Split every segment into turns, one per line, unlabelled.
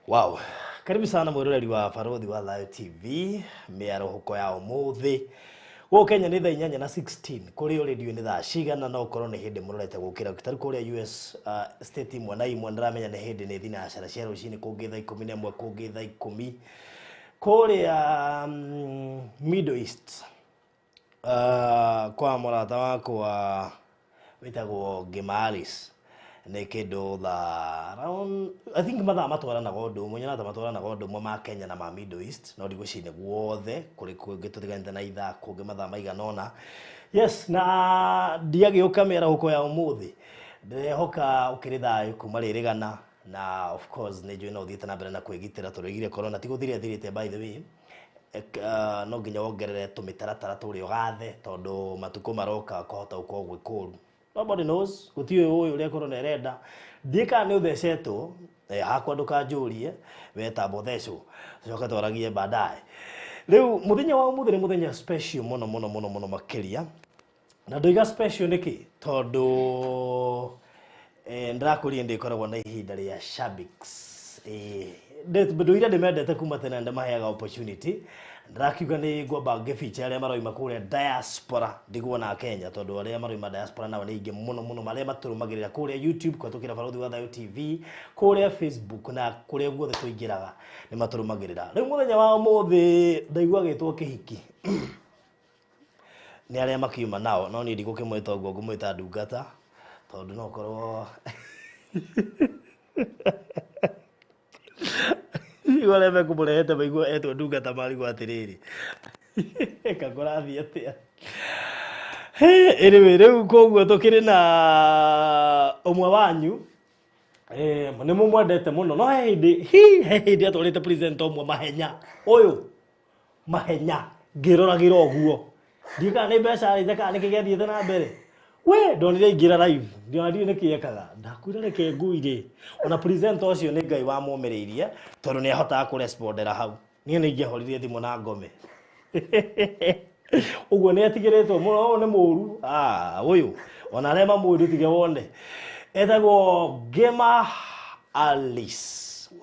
Wow. Karibu sana mwiroreri wa Barothi wa Thayo TV. Miarohuko ya umuthi. Wo Kenya ni thaa 8:16 kuri radio ni thaa cigana no korwo ni hindi murorete gukira kitari kuri US state imwe na imwe ndiramenya ni hindi ni thina cara cia rucini kungi thaa 11 kungi thaa 10 kuri Middle East kwa murata wakwa witagwo Gemalis ne kindu around I think mathaa matwarana gondo munya na matwarana gondo mo ma Kenya na ma Middle East no ndigwicine guothe kuri gitutiganite na ithaa kungi mathaa maiganona. Yes, na ndiagiuka mera huko ya umuthi ndirehoka ukiri thayo kuma ririgana na of course ni njui no thiete na mbere na kwigitira turigire corona tiguthire thirite by the way. No nginya wongerere tumitaratara turi ugathe tondu matuko maroka kohota uko gwikuru. Nobody knows gutiwe uyu uria corona irenda ndika ni uthecetwo hakwa ndukanjurie weta botheco coka twaragie baadaye. Riu muthenya wa umuthi ni muthenya special muno makiria na ndoiga special niki tondu ndirakurie ndikoragwo na ihinda ria shabix ndoira ndimendete kuma tena ndamaheaga opportunity ndirakiuga ni ngwamba ngefeature aria maroima kuria diaspora ndiguona Kenya tondu aria maroima diaspora nao ni ingi muno maria maturumagirira kuria YouTube kwatukira Barothi wa Thayo TV kuria Facebook na kuria guothe tuingiraga ni maturumagirira. Riu muthenya wa umuthi ndaigua gitwo kihiki ni aria makiuma nao no ni ndigukimwita uguo ngumwita ndungata tondu no korwo wale mekumurehete maigua etwo ndungata marigwo atiriri kakurathi atia anyway riu koguo tukiri na umwe wanyu ni mumwendete muno no hindi atwarite present umwe mahenya uyu mahenya ngiroragirwo uguo ndika ni mbeca aitheka ni kigethiete na mbere we ndonire ingira live ndio ndio nikiekaga ndakwira reke nguire ona present ucio ni ngai wa muumiriirie tondu ni ahotaga kurespondera hau nie ni ingehoririe thimu na ngome uguo ni atigiritwo muno ni muru uyu ona rema mundu tige wonde etagwo Gemalis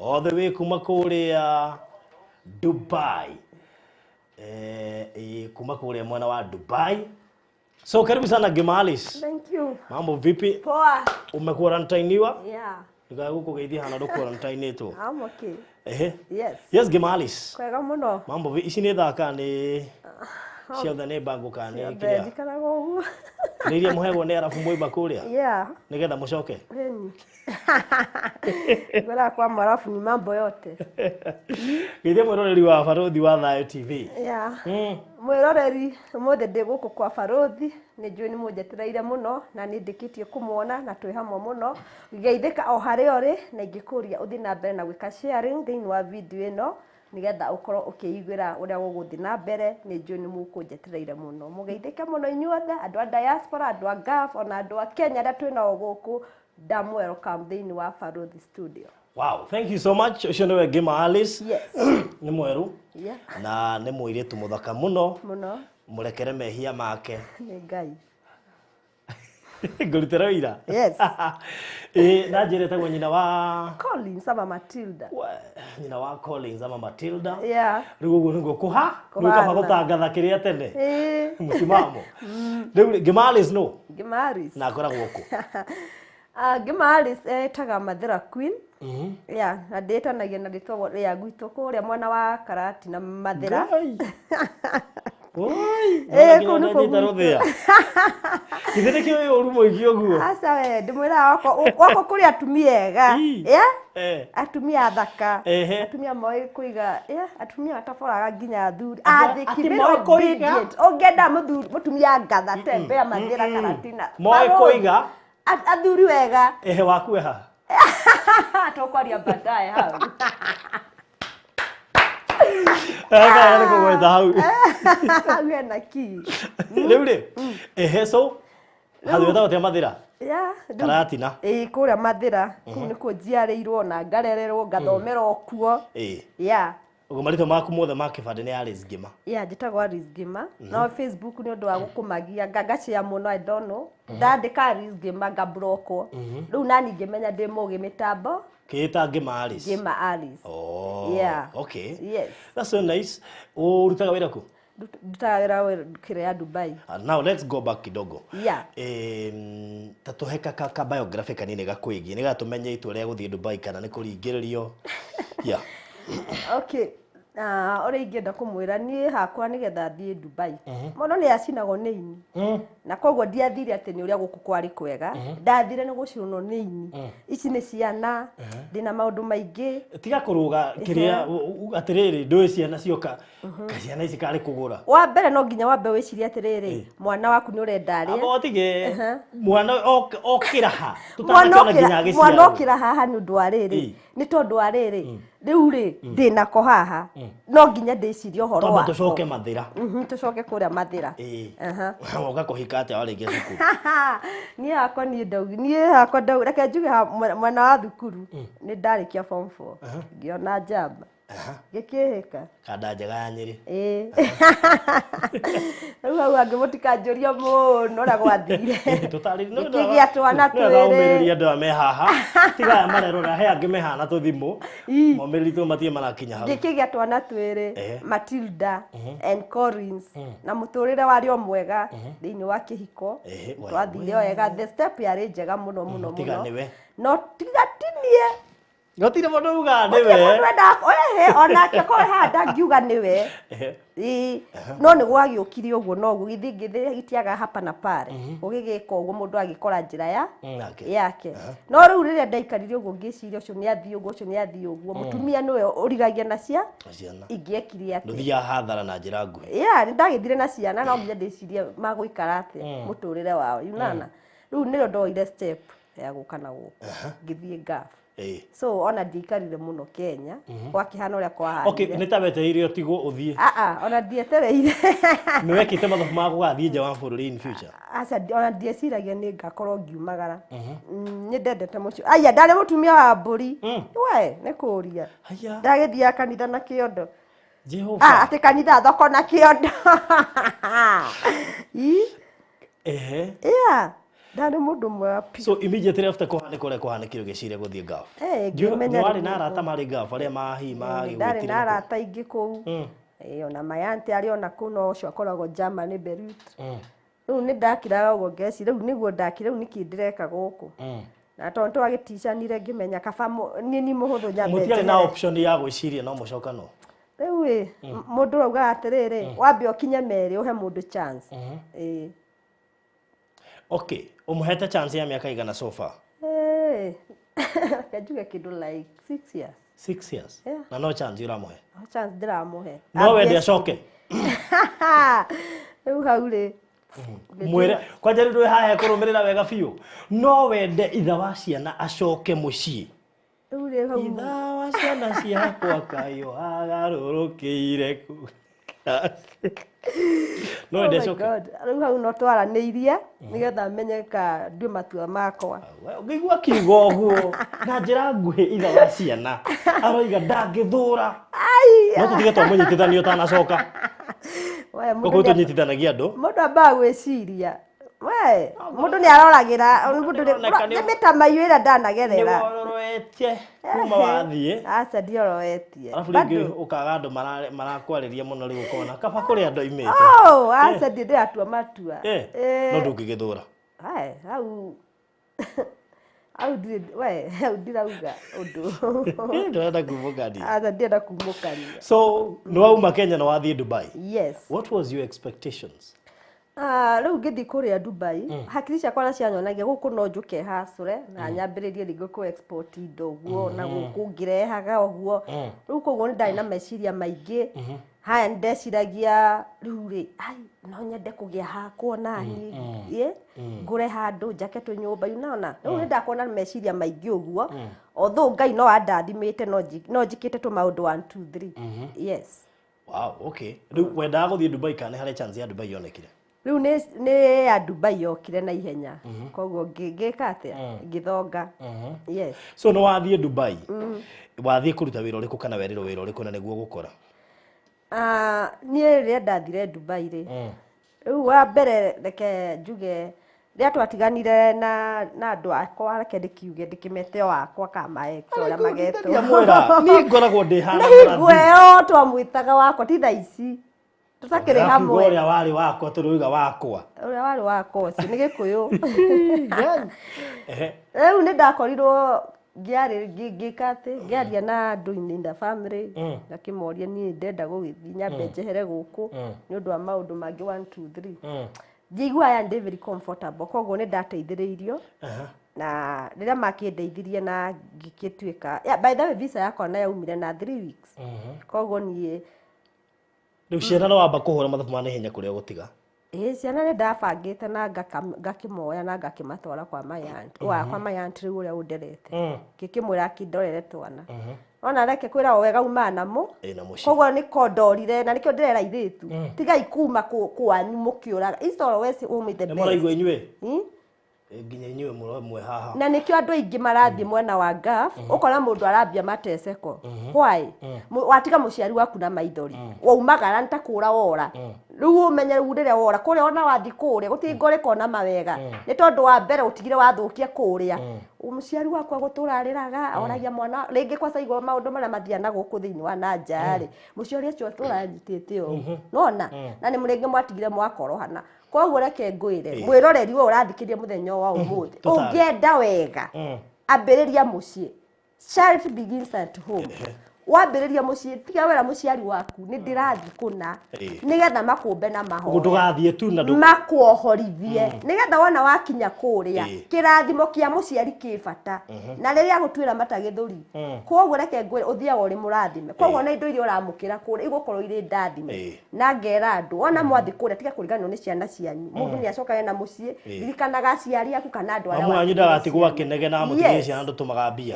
all the way kuma kuria Dubai kuma kuria mwana wa Dubai. So karibu sana Gemalis.
Thank you.
Mambo vipi?
Poa.
Umequarantainiwa?
Yeah.
Nikagukugeithia hana ndo quarantine tu.
I'm okay.
Yes. Yes Gemalis.
Kwega muno.
Mambo vipi? Ici ni thaka ni ciothe ni bangu kani kiria.
Ndikaraga uguo.
Nirie muhego ni arafu moiba kuria.
Yeah.
Nigetha mucoke.
Reni. Gwera kwa marafu ni mambo yote.
Githia mwiroreri wa Barothi wa Thayo TV.
Yeah. Mwiroreri mothe ndi guku kwa Barothi ni njui ni munjetereire muno na ni ndikitie kumuona na twi hamwe muno ngeithika o hari ori na ingikuria uthi na mbere na gwika sharing thiini wa video ino nigetha ukorwo ukiigwira uria guguthi na mbere ni njui ni mukunjetereire muno mugeithike muno inyuothe andu a diaspora andu a Gulf ona andu a Kenya aria twinao guku dam welcome thiini wa Barothi studio.
Wow, thank you so much. Ucio niwe Gemalis.
Yes.
Ni mweru.
Yeah.
Na ni muiritu muthaka muno.
Muno.
Murekere mehia make.
Ni ngai.
Ngurutera wira.
Yes.
Na njirete gwa nyina wa
Collins ama Matilda.
Nyina wa Collins ama Matilda.
Yeah.
Riu guo niguo kuha nukaba gutangatha kiria tene. Musimamo. Riu Gemalis no.
Gemalis.
Na koragwo ku.
Gemalis etaga Mathira Queen. Yeah, na ndetanagia na ritwa ria gwitũ kuria mwana wa Karati na Mathira. Oi,
kuna nitarothea. Kithene kio urumo igio guo.
Asa we ndimwira wako kuri atumia ega. Yeah? Atumia thaka. Atumia moi kuiga, atumia ataforaga nginya thuri. Thikibiro obedient. Ongenda mutumia ngatha tembea Mathira Karatina.
Moi kuiga
athuri wega.
Waku ha.
Tokwaria baadaye hao.
Aka ko gwetha hau.
Awe na ki.
Riu ri. So hatwetha utia Mathira.
Yeah.
Karatina.
Kuria Mathira. Ku ni ku njiarĩirwo na ngarererwo ngathomera okuo. Yeah.
Ugo marito maku mothe ma kibande ni Alice Ngima.
Yeah, njĩtagwo Alice Ngima. No Facebook nĩ ũndũ wa gũkũmagia ngacĩa mũno, I don't know. Ndandĩka Alice Ngima ngabrokwo. Rĩu nani ngĩmenya ndĩ mũgĩ mĩtambo.
Kita Ngima Alice.
Ngima Alice.
Oh.
Yeah.
Okay.
Yes.
That's so nice. Urutaga wĩra ku?
Ndutaga wĩra kĩrĩa Dubai.
Now let's go back kidogo.
Yeah.
Tatuhe ka biography kanini gakwĩgie nĩgatũmenye itua rĩa gũthiĩ Dubai kana nĩ kũringĩrĩrio. Yeah.
Okay. Ore ingĩenda kũmwĩra niĩ hakwa nĩgetha thiĩ Dubai. Mũno nĩ acinagwo nĩ ini. Na koguo ndiathire atĩ nĩ ũrĩa gũkũ kwarĩ kwega. Ndathire nĩ gũcinwo nĩ ini. Ici nĩ ciana, ndĩna maũndũ maingĩ.
Tiga kũrũga kĩrĩa atĩrĩrĩ ndũĩ ciana cioka. Ciana ici karĩ kũgũra.
Wa mbere no nginya wambe wĩcirie atĩrĩrĩ, mwana waku nĩ ũrenda arĩa.
Abo tige mwana okĩra ha.
Mwana okĩra haha nĩ ũndũ wa rĩrĩ. Nĩ tondũ wa rĩrĩ. Rĩu rĩ ndĩnako haha. No nginya ndĩcirie ũhoro wako.
Tũcoke mathĩra.
Tũcoke kũrĩa mathĩra.
Woka kũhika atĩa warĩkia cukuru?
Niĩ hakwa niĩ hakwa ndau reke njuge mwena wa thukuru nĩ ndarĩkia form 4 ngĩona njamba gĩkĩhĩka
kanda njega ya Nyĩrĩ.
Rĩu hau angĩ mũtikanjũria mũno ũrĩa gwathire.
Gĩkĩgĩa
twana twĩrĩ.
Ũmĩrĩria andũ aya me haha tiga marerora he angĩ mehana tũthimũ maũmĩrĩri tu matie marakinya hau.
Gĩkĩgĩa twana twĩrĩ Matilda and Collins na mũtũrĩre warĩ o mwega thĩinĩ wa kĩhiko twathire wega. The step yarĩ njega mũno mũno mũno no tiga tinie
gotire mũndũ uga nĩwe
onake koe handa ngiuga nĩwe no nĩ gwagĩũkire ũguo noguo githĩ gĩtiaga hapa na pale ũgĩgĩka ũguo mũndũ agĩkora njĩra yake. No rĩu rĩrĩa ndaikarire ũguo ngĩciria ũcio nĩ athiĩ ũguo ũcio nĩ athiĩ ũguo mũtumia nĩwe ũrigagia na ciana ingĩekire atĩ
ndũthiaga hathara na njĩra nguhĩ.
Nĩ ndagĩthire na ciana no nginya ndĩcirie magũikara atĩ mũtũrĩre wao yunana. Rĩu nĩrĩo ndoire step ya gũka na gũkũ ngĩthiĩ Gulf. So ona ndikarire muno Kenya kwa kihana uria kwa
okay nĩ ta wetereire ũtigwo ũthiĩ.
Ona ndietereire.
Nĩ wekĩte mathabu ma gũgathiĩ nja wa bũrũri in future?
Aca ona ndieciragia nĩ ngakorwo ngiumagara. Nĩ ndendete mũcio. Aya ndarĩ mũtumia wa mbũri. We nĩ kũria. Ndagĩthiaga kanitha na kĩondo.
Jehova.
Atĩ kanitha thoko na kĩondo. Yeah. Ndari mundu mwapi.
So immediately after kuhanĩkire gĩciria gũthiĩ Gulf. Nĩ warĩ na arata marĩ Gulf arĩa magĩgwĩtire.
Ndarĩ na arata ingĩ kũu. Ona mayanti arĩ ona kũu no ũcio akoragwo Germany Beirut. Rĩu nĩ ndakiraga ũguo ngeci rĩu nĩguo ndakire rĩu nĩkĩ ndĩreka gũkũ. Na tondũ twagĩticanire ngĩmenya kaba nĩ mũhũthũ nyambe.
Mũtiarĩ na option ya gwĩciria no mũcokano.
Rĩu mũndũ rauga atĩrĩrĩ wambe ũkinye merĩ ũhe mũndũ chance.
Okay, umuhete chance ya miaka igana so far?
Kajuge kidu like 6 years.
6 years? Yeah. Na no chance uramuhe?
No chance ndiramuhe.
No wende acoke?
Rĩu hau rĩ.
Mwĩre kwanja rĩu haha kũrũmĩrĩra wega biũ. No wende itha wa ciana acoke mũciĩ.
Rĩu rĩ hau.
Itha wa ciana ciakwa kayo agarũrũkĩire ku. No wende acoke.
Rĩu hau no twaranĩirie nĩgetha menye ka ndue matua makwa.
Ngĩigua kiugo ũguo na njĩra nguhĩ itha wa ciana aroiga ndangĩthũra. No tũtige twamũnyitithanio ũtanacoka. Koguo tũnyitithanagia andũ.
Mũndũ ambaga gwĩciria. We, mũndũ nĩ aroragĩra, mũndũ nĩ mĩtamaiyũ ĩrĩa ndanagerera.
Nĩ wororoetie kuma wathiĩ.
Aca ndioroetie.
Arabu rĩngĩ ũkaga andũ marakwarĩria mũno rĩu ũkona kaba kũrĩ andũ imĩte.
Aca ndĩratua matua.
No ndũngĩgĩthũra.
Hau ndirauga ũndũ.
Ndĩrenda kumũkania.
Aca ndĩrenda kumũkania.
So, nĩ wauma Kenya na wathiĩ Dubai?
Yes.
What was your expectations?
Rĩu ngĩthiĩ kũrĩa Dubai, hakiri ciakwa na cianyonagia gũkũ no njũke hacũre na nyambĩrĩrie rĩngĩ kũ export indo ũguo na gũkũ ngĩrehaga ũguo. Rĩu koguo nĩ ndarĩ na meciria maingĩ. Haya ndeciragia rĩu rĩ, no nyende kũgĩa hakwa nani, ngũre handũ njake tũnyũmba yunona. Rĩu nĩ ndakorwo na meciria maingĩ ũguo. Although Ngai no andathimĩte no njĩkĩte tũmaũndũ 1 2 3. Yes.
Wow, okay. Rĩu wendaga gũthiĩ Dubai kana harĩ chance ya Dubai yonekire?
Rĩu nĩ ya Dubai yokire na ihenya. Koguo ngĩka atĩa ngĩthonga. Yes.
So no wathiĩ Dubai. Wathie kuruta wira uriku kana weriro wira uriku na niguo gukora?
Nie rĩrĩa ndathire Dubai rĩ. Rĩu wa mbere reke njuge rĩrĩa twatiganire na andũ akwa reke ndĩkiuge ndĩkĩmete wakwa kama ex ũrĩa magetwo.
Niĩ ngoragwo ndĩ hana
ngweo twamwĩtaga wakwa ti thaa ici tũtakĩrĩ hamwe.
Ũrĩa warĩ wakwa tũrauga wakwa.
Ũrĩa warĩ wakwa ũcio nĩ Gĩkũyũ. Rĩu nĩ ndakorirwo ngĩka atĩ ngĩaria na andũ in the family ngakĩmoria niĩ ndenda gũgĩthiĩ nyambe njehere gũkũ nĩ ũndũ wa maũndũ mangĩ 1 2 3 njigua aya ndĩ very comfortable koguo nĩ ndateithĩrĩirio na rĩrĩa makĩndeithirie na ngĩtuĩka by the way visa yakwa na yaumire na 3 weeks koguo niĩ
rĩu ciana no wamba kũhũra mathabu ma naihenya kũrĩa gũtiga?
Ciana nĩ ndabangĩte na ngakĩmoya na ngakĩmatwara kwa my aunt kwa my aunt rĩu ũrĩa ũnderete ngĩkĩmwĩra akĩndorere twana ona reke kwĩra wega uma namo koguo nĩ kondorire na nĩkĩo ndĩrera airĩtu tigai kuma kwanyu mũkĩũraga istoro wesi umĩte
nĩ mũraigua inyuĩ nginya inyuĩ mwe haha
na nĩkĩo andũ aingĩ marathiĩ mwena wa gaf ũkora mũndũ arambia mateceko why watiga mũciari waku na maithori waumagara nĩ ta kũra wora rĩu ũmenye rĩu rĩrĩa wora kũrĩa ona wathi kũrĩa gũtingoreka na mawega nĩ tondũ wa mbere ũtigire wathũkia kũrĩa mũciari wakwa gũtũra arĩraga oragia mwana rĩngĩ kwa saigwa maũndũ marĩa mathiana gũkũ thĩinĩ wa nanja rĩ mũciari ũcio tũranyitĩte ũũ nona na nĩ mũrĩngĩ mwatigire mwakorohana koguo reke ngwĩre mwĩroreri we ũrathikĩria mũthenya wa ũmũthĩ ũngĩenda wega ambĩrĩria mũciĩ. Charity begins at home. Wambĩrĩria mũciĩ tiga wĩra mũciari waku nĩ ndĩrathiĩ kũna nĩgetha makũmbe na mahoya
ndũgathiĩ tu na
makuohorithie nĩgetha wona wakinya kũrĩa kĩrathimo kĩa mũciari kĩbata na rĩrĩa gũtuĩra mata gĩthũri koguo reke ngwĩre ũthiaga ũrĩ mũrathime koguo na indo iria ũramũkĩra kũrĩa igũkorwo irĩ ndathime na ngera andũ wona mwathi kũrĩa tiga kũriganĩrwo nĩ ciana cianyu mũndũ nĩ acokaga na mũciĩ ririkanaga aciari aku kana andũ arĩa
wanyu ndagatigwo akĩnegena mũtumia ciana ndũtũmaga mbia.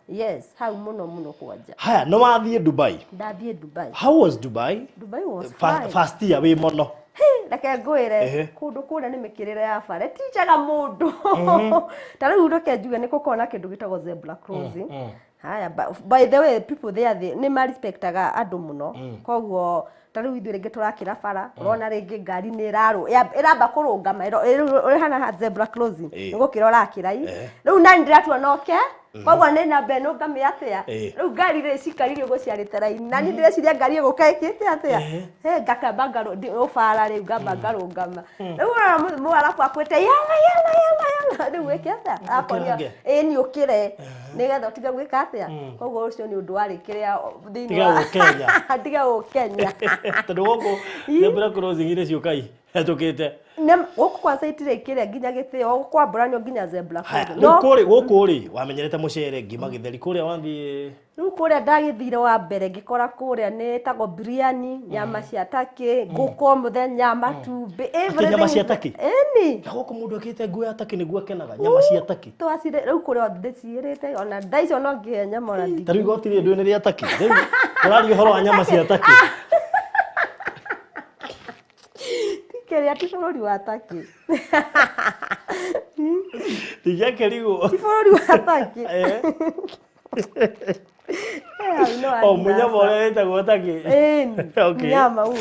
Yes hau mũno kwanja.
Haya no wathiĩ Dubai?
Ndathiĩ Dubai.
How was Dubai?
Dubai was fine.
First year wĩ mono.
Reke ngwĩre kũndũ kũrĩa nĩ mĩkĩrĩre ya bara ti njega mũndũ ta rĩu reke njuge nĩ gũkorwo na kĩndũ gĩtagwo zebra crossing. Haya by the way people there nĩ ma respectaga andũ mũno koguo ta rĩu ithuĩ rĩngĩ tũrakĩra bara ũrona rĩngĩ ngari nĩ ĩramba kũrũngama ĩhana zebra crossing nĩ gũkĩra ũrakĩrai rĩu nani ndĩratua noke koguo nĩ namba ĩno ngamĩ atĩa rĩu ngari rĩ cikaririo gũciarĩte raini na niĩ ndĩreciria ngari ĩgũka ĩkĩte atĩa ngakamba ũbara rĩu ngamba ngarũngama rĩu ũrona mũarabu akwĩte yala rĩu wĩke atĩa akoria ĩni ũkĩre nĩgetha ũtige gwĩka atĩa koguo ũcio nĩ ũndũ warĩ kĩrĩa thĩinĩ wa tiga Kenya
tondũ gũkũ zebra crossing irĩ ciũkai hetũkĩte
gũkũ kwanza itirĩ kĩrĩa nginya gĩtĩo kwambũranio nginya zebra crossing
gũkũ rĩ wamenyerete mũcere ngima gĩtheri kũrĩa wathiĩ
rĩu kũrĩa ndagĩthire wa mbere ngĩkora kũrĩa nĩ tagwo biryani nyama cia takĩ ngũkũ mũthenya matumbĩ everything
nyama cia takĩ
ĩni
na gũkũ mũndũ akĩte nguo ya takĩ nĩguo akenaga nyama cia takĩ
twacire rĩu kũrĩa ndĩciĩrĩte ona ndaicio no ngĩhe nyama ona
ta rĩu igoti rĩrĩ rĩa takĩ rĩu ũraria ũhoro wa nyama cia takĩ kĩrĩa ti bũrũri wa takĩ tigakĩrigwo
ti bũrũri wa takĩ
mũnyama ũrĩa wĩtagwo takĩ
nyama huo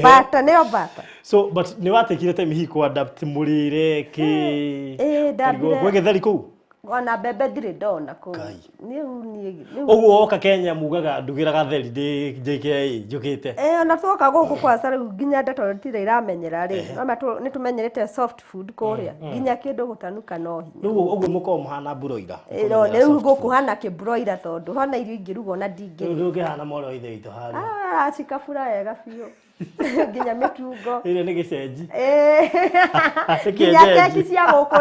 bata nĩyo bata
so but nĩ watekire time hihi kũ-adapt mũrĩre gwĩ gĩtheri kũu
ona mbembe ndirĩ ndona kũu
ũguo woka Kenya mugaga ndugĩra gatheri ndĩ JKA njũkĩte
ona twoka gũkũ kwanza rĩu nginya ndeto tire iramenyera rĩ nĩ tũmenyerete soft food kũrĩa nginya kĩndũ gũtanuka no hinya
rĩu ũguo mũkorwo mũhana broiler
rĩu gũkũ hana kĩ broiler tondũ hana irio ingĩrugwo na ndingĩ
rĩu ũkĩhana mwarĩ wa ithe witũ harĩa
acikabura wega biũ nginya mĩtungo
ĩrĩa nĩ gĩcenji
nginya keki cia gũkũ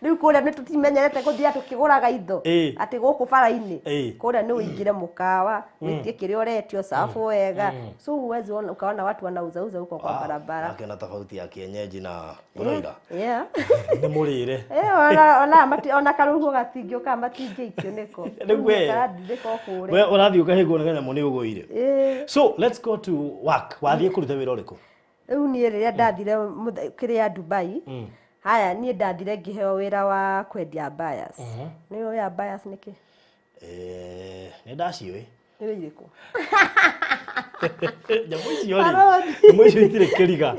rĩu kũrĩa nĩ tũtimenyerete gũthiaga tũkĩgũraga indo atĩ gũkũ bara-inĩ kũrĩa nĩ ũingĩre mũkawa wĩtie kĩrĩa ũretio safu wega so huwezi ukaona watu wanauzauza huko kwa barabara
akĩona tofauti ya kienyeji na broiler nĩ mũrĩre
ona karũhuo gatingĩũka matingĩikio nĩko
rĩu we ũrathiĩ ũkahĩngwo nĩ kanyamũ nĩ ũgũire so let's go to work wathiĩ kũruta wĩra ũrĩkũ
rĩu niĩ rĩrĩa ndathire kĩrĩa Dubai haya niĩ ndathire ngĩheo wĩra wa kwendia bias nĩ ũĩ bias nĩkĩ
nĩ ndaciũĩ.
Nĩ irĩkũ?
Nyamũ icio itirĩ kĩriga.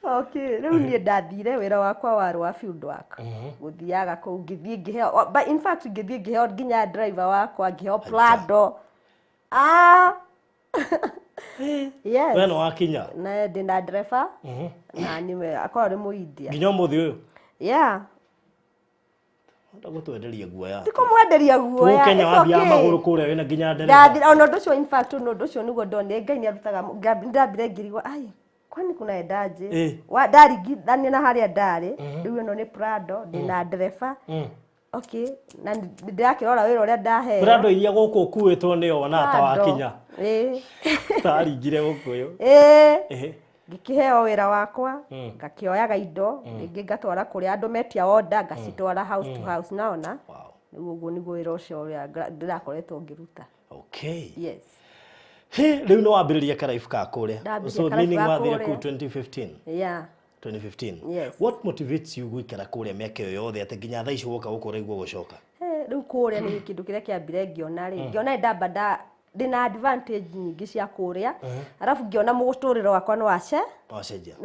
Okay, rĩu niĩ ndathire wĩra wakwa warĩ wa field work. Gũthiaga kũu ngĩthiĩ ngĩheo, but in fact ngĩthiĩ ngĩheo nginya driver wakwa, ngĩheo Prado. Yes.
We nĩ wakinya?
Na ndĩna driver na nĩwe akorwo nĩ Mũindia.
Nginya ũmũthĩ ũyũ?
Yeah.
Gũtwenderia guoya.
Ndikumwenderia guoya.
Kenya wathiaga magũrũ kũrĩa wĩna nginya ndereba.
Ndathira ona ũndũ ũcio, in fact ũndũ ũcio nĩguo ndonire Ngai nĩarutaga, ndambire ngĩrigwo ai kwani kuna endaje ndaringithania na harĩa ndarĩ rĩu ĩno nĩ Prado ndĩna ndereba. Okay, na ndirakĩrora wĩra ũrĩa ndaheo.
Prado iria gũkũ ũkuĩtwo nĩyo wona ta wakinya. Taringire gũkũ ũyũ. Ngĩkĩheo wĩra wakwa, ngakĩoyaga indo, rĩngĩ ngatwara kũrĩa andũ metia order, ngacitwara house to house, naona. Rĩu ũguo nĩguo wĩra ũcio ũrĩa ndĩrakoretwo ngĩruta. Okay.
Yes.
Rĩu nĩ wambĩrĩria karaibu ka kũrĩa. So meaning wathire kũu 2015?
Yeah.
2015.
Yes.
What motivates you gũikara kũrĩa mĩaka ĩyo yothe atĩ nginya thaa ici gũka gũkũ ũraigua gũcoka?
Rĩu kũrĩa nĩ kĩndũ kĩrĩa kĩambire ngĩona rĩ, ngĩona ndamba ndĩna advantage nyingĩ cia kũrĩa, arabu ngĩona mũtũrĩre wakwa nĩ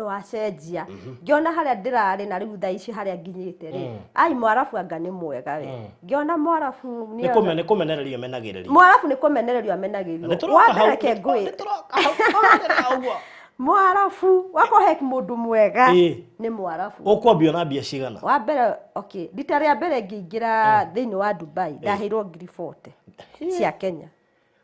wacenjia. Ngĩona harĩa ndĩrarĩ na rĩu thaa ici harĩa nginyĩte rĩ, ai mwarabu anga nĩ mwega we. Ngĩona mwarabu
nĩ kũmenererio menagĩrĩrio.
Mwarabu nĩ kũmenererio amenagĩrĩrio. Wambere ngũĩ mwarabu wakohe mũndũ mwega nĩ mwarabu.
Ũkwambio na mbia cigana?
Wambere, okay, rita rĩa mbere ngĩingĩra thĩinĩ wa Dubai ndaheirwo ngiri 40 cia Kenya.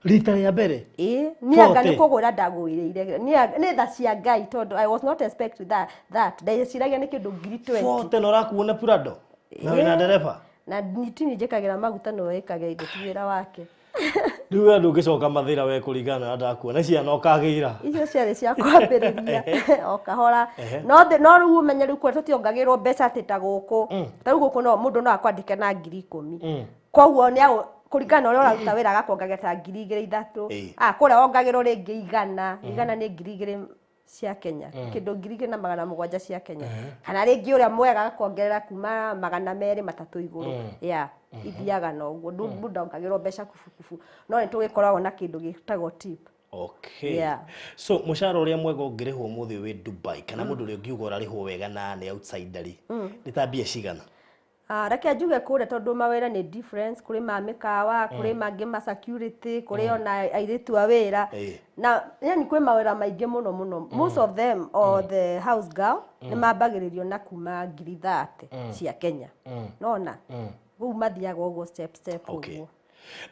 Rita rĩa mbere?
Niĩ anga nĩ kũgũra ndagũrĩire. Nĩ tha cia Ngai tondũ I was not expecting that. Ndeciragia nĩ kĩndũ ngiri 20.
40 na ũrakuo na Prado? Na wĩna ndereba?
Na nitini njĩkagĩra maguta no ĩkage indo ti wĩra wake.
Rĩu andũ ũngĩcoka mathĩra we kũringana na ndakuona ciana ũkagĩra. Icio
ciarĩ cia kwambĩrĩria o kahora. No rĩu ũmenye rĩu kũrĩa tũtiongagĩrwo mbeca atĩ ta gũkũ. Ta rĩu gũkũ no mũndũ no akwandĩke na ngiri 10. Koguo nĩ kũringana ũrĩa ũraruta wĩra agakuongagĩra ta ngiri 2,000. Kũrĩa wongagĩrwo rĩngĩ igana nĩ ngiri 2 cia Kenya. Kĩndũ ngiri 2,700 cia Kenya. Kana rĩngĩ ũrĩa mwega agakuongerera kuma 200 3 igũrũ. Yeah. Ithiaga na ũguo ndongagĩrwo mbeca kubukubu, no nĩ tũgĩkoragwo na kĩndũ gĩtagwo tip.
Okay. Yeah. So mũcara ũrĩa mwega ũngĩrĩhwo mũthĩ wĩ Dubai kana mũndũ ũrĩa ũngiuga ũrarĩhwo wega na nĩ outsider nĩ ta mbia cigana?
Reke njuge kũrĩa tondũ mawĩra nĩ difference, kũrĩ ma mĩkawa, kũrĩ mangĩ ma security, kũrĩ ona airĩtu a wĩra. Na yani kwĩ mawĩra maingĩ mũno. Most of them or the house girl nĩ mambagĩrĩrio na kuma ngiri 30 cia Kenya. Nona? Gũ mathiaga ũguo step ũguo.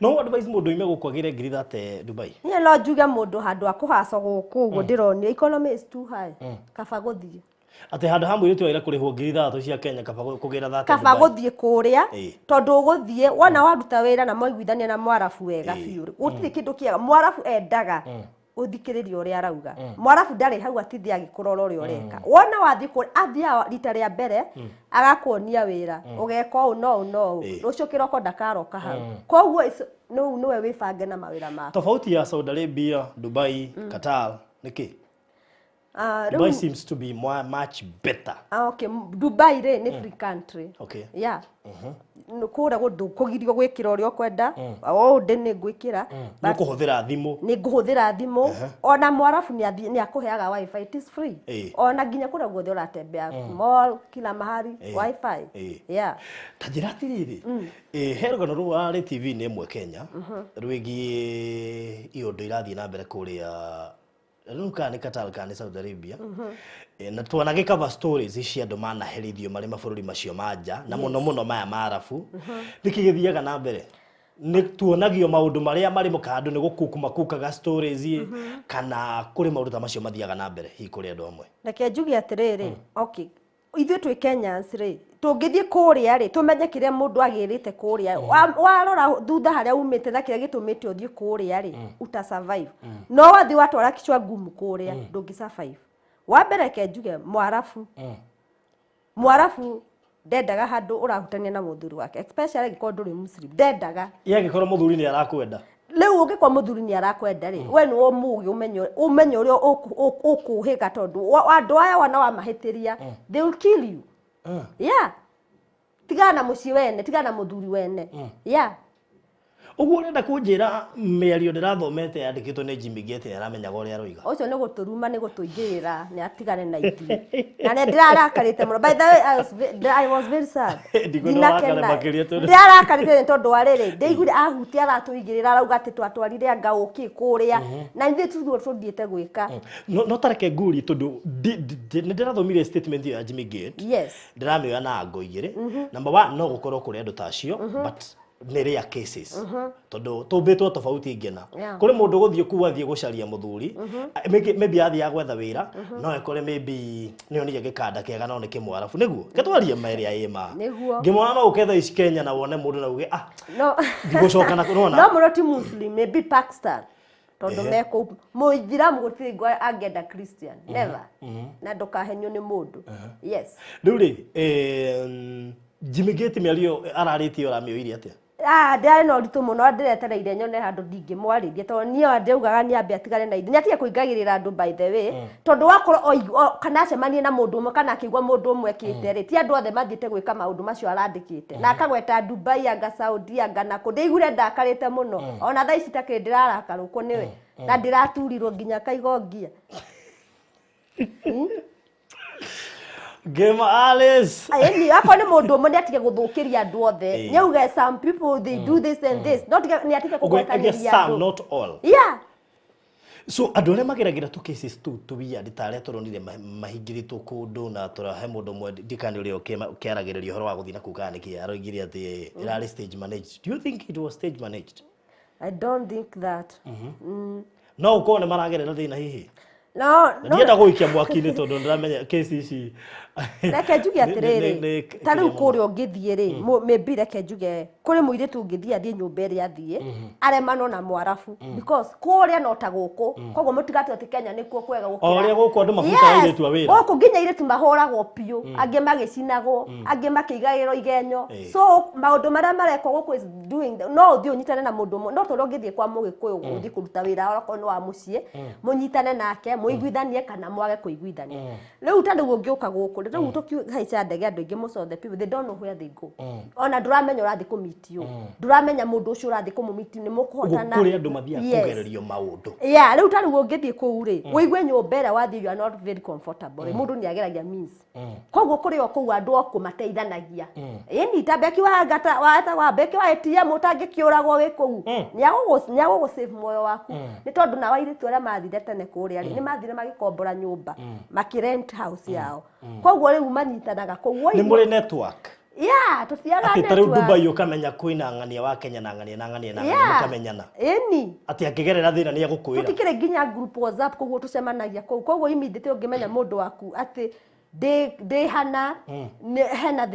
No advice mũndũ ime gũkwagĩre ngiri 30 Dubai?
Niĩ no njuge mũndũ handũ akũhaca gũkũ ũguo ndĩronio economy is too high. Kaba gũthiĩ.
Atĩ handũ ha mũirĩtu wĩra kũrĩhwo ngiri 3 cia Kenya kaba kũgĩra 30 Dubai.
Kaba gũthiĩ kũrĩa tondũ ũgũthiĩ wona waruta wĩra na moiguithania na mwarabu wega biũ. Gũtirĩ kĩndũ kĩega mwarabu endaga ũthikĩrĩria ũrĩa arauga. Mwarabu ndarĩ hau atithi agĩkũrora ũrĩa ũreka. Wona wathiĩ kũrĩa athiaga rita rĩa mbere agakuonia wĩra ũgeka ũũ no rũciũ kĩroko ndakaroka hau. Koguo nĩwe wĩbange na mawĩra maku.
Tofauti ya Saudi Arabia, Dubai, Qatar nĩkĩ? Dubai seems to be much better.
Okay, Dubai nĩ free country.
Okay.
Yeah. Kũrĩa kũgirio gwĩkĩra ũrĩa ũkwenda, o ndĩ nĩ ngwĩkĩra.
Nĩ kũhũthĩra thimũ.
Nĩ ngũhũthĩra thimũ. Ona mwarabu nĩ akũheaga wifi, it is free. Ona nginya kũrĩa guothe ũratembea, mall, kila mahali, wifi. Yeah.
Ta njĩra atĩrĩrĩ, he rũgano rwa TV nĩ ĩmwe Kenya, rwĩgiĩ iũndũ irathiĩ na mbere kũrĩa Nuka ni Qatar kana Saudi Arabia. Na tuonaga cover stories cia andũ manaherithio marĩ mabũrũri macio manja na mũno maya marabu. Nikigithiaga na mbere. Nĩ tuonagio maũndũ marĩa marĩ mũkandũ nĩ gũkukumakukaga stories kana kũrĩ maũndũ ta macio mathiaga na mbere hi kũrĩ andũ amwe.
Reke njuge atĩrĩrĩ, okay. Ithuĩ twĩ Kenyans rĩ, tũngĩthiĩ kũrĩa rĩ, tũmenye kĩrĩa mũndũ agĩrĩte kũrĩa. Warora thutha harĩa umĩte na kĩrĩa gĩtũmĩte ũthiĩ kũrĩa rĩ, uta survive. No wathiĩ watwara kichwa ngumu kũrĩa, ndũngĩ survive. Wambere reke njuge mwarabu ndendaga handũ ũrahutania na mũthuri wake, especially angĩkorwo ndũrĩ Muslim, ndendaga.
Ye angĩkorwo mũthuri nĩ arakwenda.
Rĩu ũngĩkorwo mũthuri nĩ arakwenda rĩ, we nĩ mũũgĩ ũmenye ũrĩa ũkũhĩga tondũ andũ aya wana wamahĩtĩria, they will kill you. Yeah. Tigana na mũciĩ wene, tigana na mũthuri wene. Yeah.
Uguo urenda kunjira mĩario ndĩrathomete yandĩkĩtwo nĩ Jimmy Gate nĩ aramenyaga ũrĩa aroiga.
Ũcio nĩ gũtũruma nĩ gũtũingĩrĩra nĩ atigane na ithuĩ. Na nĩ ndĩrarakarĩte mũno. By the way, I was very sad. Ndĩrarakarĩte tondũ wa rĩrĩ ndaiguire ahutia aratũingĩrĩra arauga atĩ twatwarire anga ũkĩ kũrĩa na ithuĩ tũthiĩ tũthiĩte gwĩka.
No tareke nguri tondũ nĩ ndĩrathomire statement ya Jimmy Gate.
Yes.
Ndĩramĩoya na ngo igĩrĩ. Number 1 no gũkorwo kũrĩ andũ tacio but nĩ rare cases tondu tumbitwo tofauti ingena kuri mundu guthie ku athie gucaria muthuri maybe athie agwetha wira no ekore maybe ni onire gikanda kiega no ni kimwarafu niguo getwaria meri ayima ngimwana no uketha ici Kenya na wone mundu na uge
no
ndigucoka na kuona
no muroti Muslim maybe Pakistan tondu meko muithiramu gutiri ngwa agenda Christian never na ndukahenyo ni mundu yes
riu ri Jimmy Gate miario araritio ramioire atia
ndari no ritu muno ndiretereire nyone handu ndingimwarithia tondu niyo ndeugaga ni ambe atigane na ithuĩ atige kuingagirira andu by the way tondu wakorwo kana acemanie na mundu umwe kana akigwa mundu umwe ekite ri ti andu othe mathiite gwika maundu macio arandikite na akagweta Dubai anga Saudi anga na ku ndeigure ndakarite muno ona thaa ici takiri ndirarakarukwo niwe na ndiraturirwo nginya kaigongia
Gema Alice.
Ni akwa ni mundu umwe atige guthukiria andu othe. Nyauga some people they do this and this. Not ni atige kugwetaniria
some not all.
Yeah.
So andu aria mageragira tu cases tu tuwia nditare turonire mahingiritwo kundu na turahe mundu mwe ndikani uria ukiaragiriria horo wa guthina kugana ki aroigire ati irari stage managed. Do you think it was stage managed?
I don't think that.
No ukone maragerera thina hihi.
No,
ndienda guikia mwaki-ini tondu ndiramenya case ici
reke njuge atiriri tariu kuria ungithie ri maybe reke njuge kuri muiritu ungithie athie nyumba ria athie aremano na mwarafu because kuria no ta guku koguo mutigatu ati Kenya nikuo kwega gukira
oria guku andu mafuta airitu awira
guku nginya iritu mahoragwo piu angi magicinagwo angi makigagiro igenyo so maundu maria mareko guku is doing no uthie unyitane na mundu no toro ngithie kwa mugikuyu uthie kuruta wira orako no wa mucie munyitane nake muiguithanie kana mwage kuiguithania riu tandu ungiuka guku riu tukihaica ndege andu ingi most of the people they don't know where they go ona nduramenya urathi kumitio nduramenya mundu ucio urathi kumumiti ni mukuhotana
kuri andu mathia kugererio maundu
riu tandu ungithie kuu ri wigue nyumba ira wathi you are not very comfortable mundu ni ageragia means koguo kuri o kuu andu okumateithanagia ni tabeki wa ngata wa beki wa ATM utangikiuragwo wi kuu ni agugu save moyo waku ni tondu na wairitu aria mathire tene kuria ni mathire magikombora nyumba makirent house yao koguo riu manyitanaga koguo
ni muri network
tutiaga
network ati tariu Dubai ukamenya kwina ng'ania wa Kenya na ng'ania mukamenyana ati akigerera thina ni agukwira
tutikire nginya group WhatsApp koguo tucemanagia koguo immediately ungimenya mundu waku ati de hana hena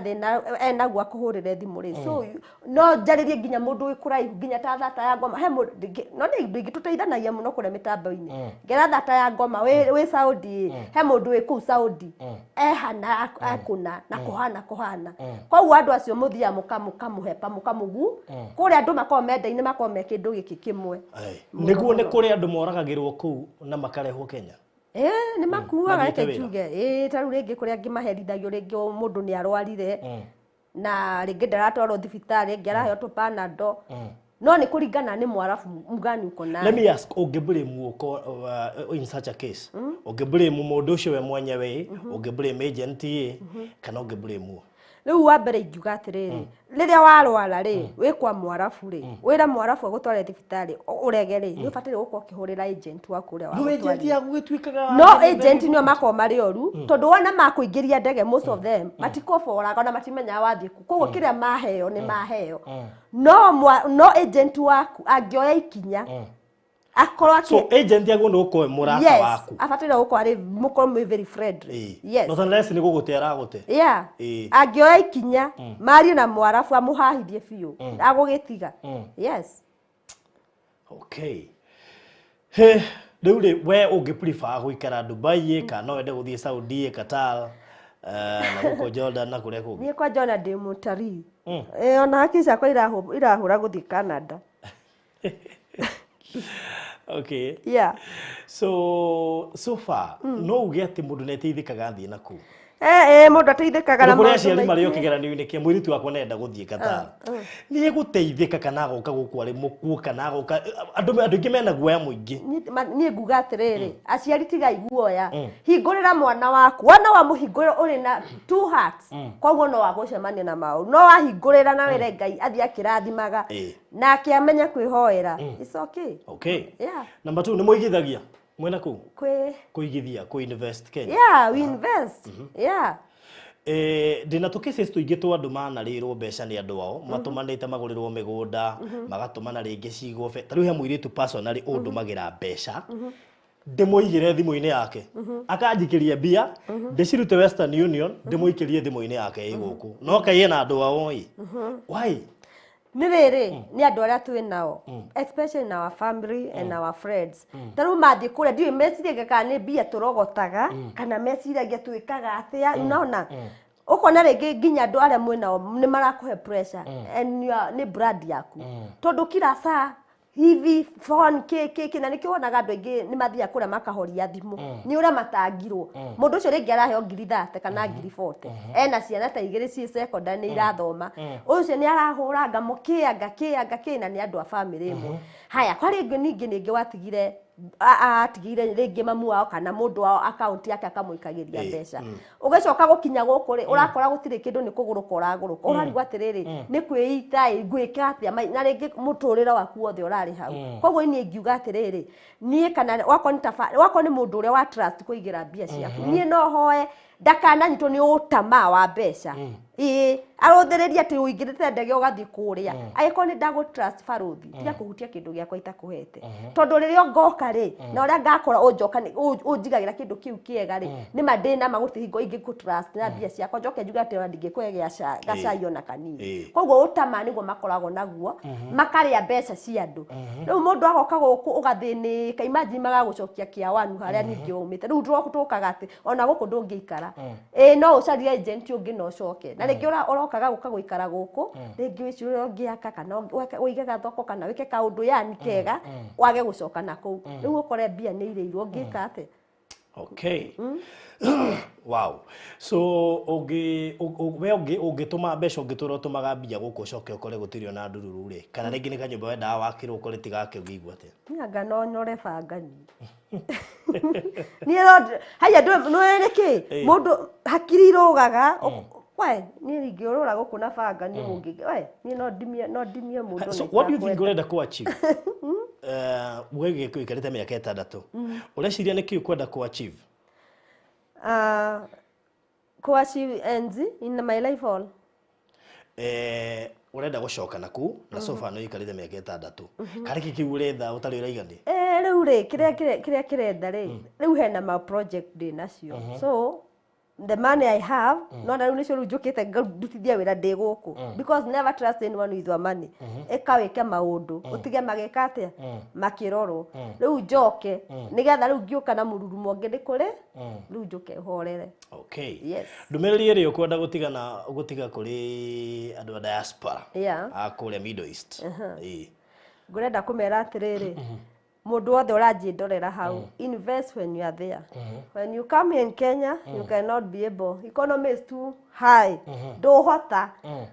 thina ena gwa kuhurire thimu ri so no njaririe nginya mundu wikuraihu nginya ta thata ya ngoma he no ni ndu ingituteithanagia muno kure mitambo-ini ngera thata ya ngoma wi Saudi he mundu wi ku Saudi hana akuna na kuhana koguo andu acio muthia mukamuhepa mukamugu kuri andu makomenda-ini makome kindu giki kimwe
niguo ni kuri andu moragagirwo kuu na makarehwo Kenya
ni makuaga reke njuge taru ringi kuria ngimaherithagio ringi mundu ni arwarire na ringi ndaratwarwo thibitari ngeraheo tu Panadol no ni kuringana ni mwarafu mugani uko na
let me ask ungeblame uko in such a case ungeblame mundu ucio we mwenyewe ungeblame agent kana ungeblame
riu wa mbere ingiuga atiriri riria warwara ri wi kwa mwarafu ri wira mwarafu agutware thibitari urege ri ni ubatire guko kihurira agent waku uria wa
agent ya gugitwikaga
no agent nio mako mari oru tondu wona makuingiria ndege most of them matikoforaga na matimenya wathie koguo kiria maheo ni maheo no agent waku angioya ikinya akorwa
so agent yagu no ko murata waku
afatira guko ari mukorwo very friendly yes
no unless ni gugutera gute
angioya ikinya mari na mwarafu amuhahithie biu agugitiga yes
okay he riu we ungiprefer guikara Dubai kana wende guthie Saudi Qatar na guko Jordan na kuria kungi
ni kwa Jordan de mutari ona hakisha kwa irahura guthie Canada
okay
yeah
so far no uge ati mundu neteithikaga thii naku
Mũndũ ateithĩkaga na
maũndũ aciari marĩ o kĩgeranio-inĩ kĩa mũirĩtu wakwa nenda gũthiĩ Qatar. Nĩ egũteithĩka kana agoka gũkũ arĩ mũkuũ kana agoka andũ aingĩ mena guoya mũingĩ.
Niĩ nguga atĩrĩrĩ, aciari tigai guoya. Hingũrĩra mwana waku. Wona wamũhingũrĩra ũrĩ na two hearts. Koguo no wagũcemania na maũndũ. No wahingũrĩra na wĩre Ngai athiĩ akĩrathimaga. Nake amenye kwĩhoera. It's okay.
Okay.
Yeah.
Number 2 nĩ mũigithagia. Mwena kuu?
Kũigithia,
invest Kenya.
Yeah, we invest. Yeah.
Ndina tũkĩci tũingĩ twa andũ manarĩrwo mbeca nĩ andũ ao matũmanĩte magũrĩrwo mĩgũnda magatũmana rĩngĩ cigwo ta rĩu he mũirĩtu personally ũndũmagĩra mbeca ndĩmũigĩre thimũ-inĩ yake akanjikĩria mbia ndĩcirute Western Union ndĩmũikĩrie thimũ-inĩ yake ĩgũkũ no kaĩ na andũ ao why
nĩ rĩrĩ nĩ andũ arĩa twĩ nao especially in our family and our friends tarũ mathiĩ kũrĩa ndiũĩ meciragia kana nĩ mbia tũrogotaga kana meciragia twĩkaga atĩa unaona ukona rĩngĩ nginya andũ arĩa mwĩ nao nĩ marakũhe pressure and nĩ brand yaku tondũ kila saa hivi phone keke na nikiwonaga andũ aingĩ nĩ mathiaga kũrĩa makahoria thimũ nĩ ũrĩa matangirwo mũndũ ũcio rĩngĩ araheo ngiri 30 kana ngiri 40 ena ciana ta igĩrĩ ci secondary nĩ irathoma ũcio nĩ arahũranga mũkĩanga na nĩ andũ a family ĩmwe haya kwa rĩngĩ ningĩ watigire atigire rĩngĩ mamu wao kana mũndũ wao account yake akamũikagĩria mbeca ũgĩcoka gũkinya gũkũ rĩ ũrakora gũtirĩ kĩndũ nĩ kũgũrũka ũragũrũka ũrarigwo atĩrĩrĩ nĩ kwĩita ngwĩka atĩa na rĩngĩ mũtũrĩre waku wothe ũrarĩ hau koguo niĩ ngiuga atĩrĩrĩ niĩ kana wakwa nĩ mũndũ ũrĩa wa trust kũigĩra mbia ciaku niĩ no hoe ndakananyitwo nĩ ũtama wa mbeca arũthĩrĩria atĩ ũingĩrĩte ndege ũgathiĩ kũrĩa angĩkorwo nĩ ndagũ trust barothi tiga kũhutia kĩndũ gĩakwa itakũhete tondũ rĩrĩa ngoka rĩ na ũrĩa ngakora ũnjoka ũnjigagĩra kĩndũ kĩu kĩega rĩ nĩ mandĩna magũtĩ hingo ingĩ trust na mbia ciakwa njoke njuge atĩ ona ndingĩkũhe gacai ona kanini koguo ũtama nĩguo makoragwo naguo makarĩa mbeca cia andũ rĩu mũndũ agoka gũkũ ũgathĩnĩka imagine magagũcokia kĩa wanu harĩa ningĩ umĩte rĩu tũkaga atĩ ona gũkũ ndũngĩikara no ũcarie agent ũngĩ no ũcoke na rĩngĩ ũrokaga gũka gũikara gũkũ rĩngĩ wĩci ũrĩa ũngĩaka kana ũige gathoko kana wĩke kaũndũ yani kega wage gũcoka na kũu rĩu ũkore mbia nĩ irĩirwo ũngĩka atĩ
okay wow so ũngĩtũma mbeca ũngĩtũra ũtũmaga mbia gũkũ ũcoke ũkore gũtirĩ ona ndururu rĩ kana rĩngĩ nĩ kanyũmba wendaga wakĩrwo ũkore tigake ũngĩigua atĩa
nianga no nyore bangani niĩ haya nĩ kĩ mũndũ hakiri irogaga niĩ ingĩũrũra gũkũ na bangani mũngĩ niĩ no ndimie mũndũ
so what do you think ũrenda kũ achieve wege ikarĩte mĩaka 6 ũreciria nĩ kĩĩ ũkwenda kũ achieve
kũ achieve enzi in my life all
ũrenda gũcoka naku na sofa no ikarĩte mĩaka 6 karĩ kĩu ũretha ũtarĩ ũraigani
rĩu rĩ kĩrĩa kĩrenda rĩ rĩu hena ma project ndĩ nacio so the money I have no na rĩu njũkĩte ndutithia wĩra ndĩ gũkũ because never trust anyone with your money wĩke maũndũ ũtige magĩka atĩa makĩrorwo rĩu njoke nĩgetha rĩu ngĩũka na mũrurumo ũngĩ ndĩ kũrĩ rĩu njũke horere
okay
yes
ndũmĩrĩri ĩrĩa ũkwenda gũtiga kũrĩ andũ a diaspora kũrĩa Middle East
ngũrenda kũmera atĩrĩrĩ mũndũ wothe ũranjĩ ndorera hau invest when you are there when you come in Kenya you cannot be able economy is too high ndũhota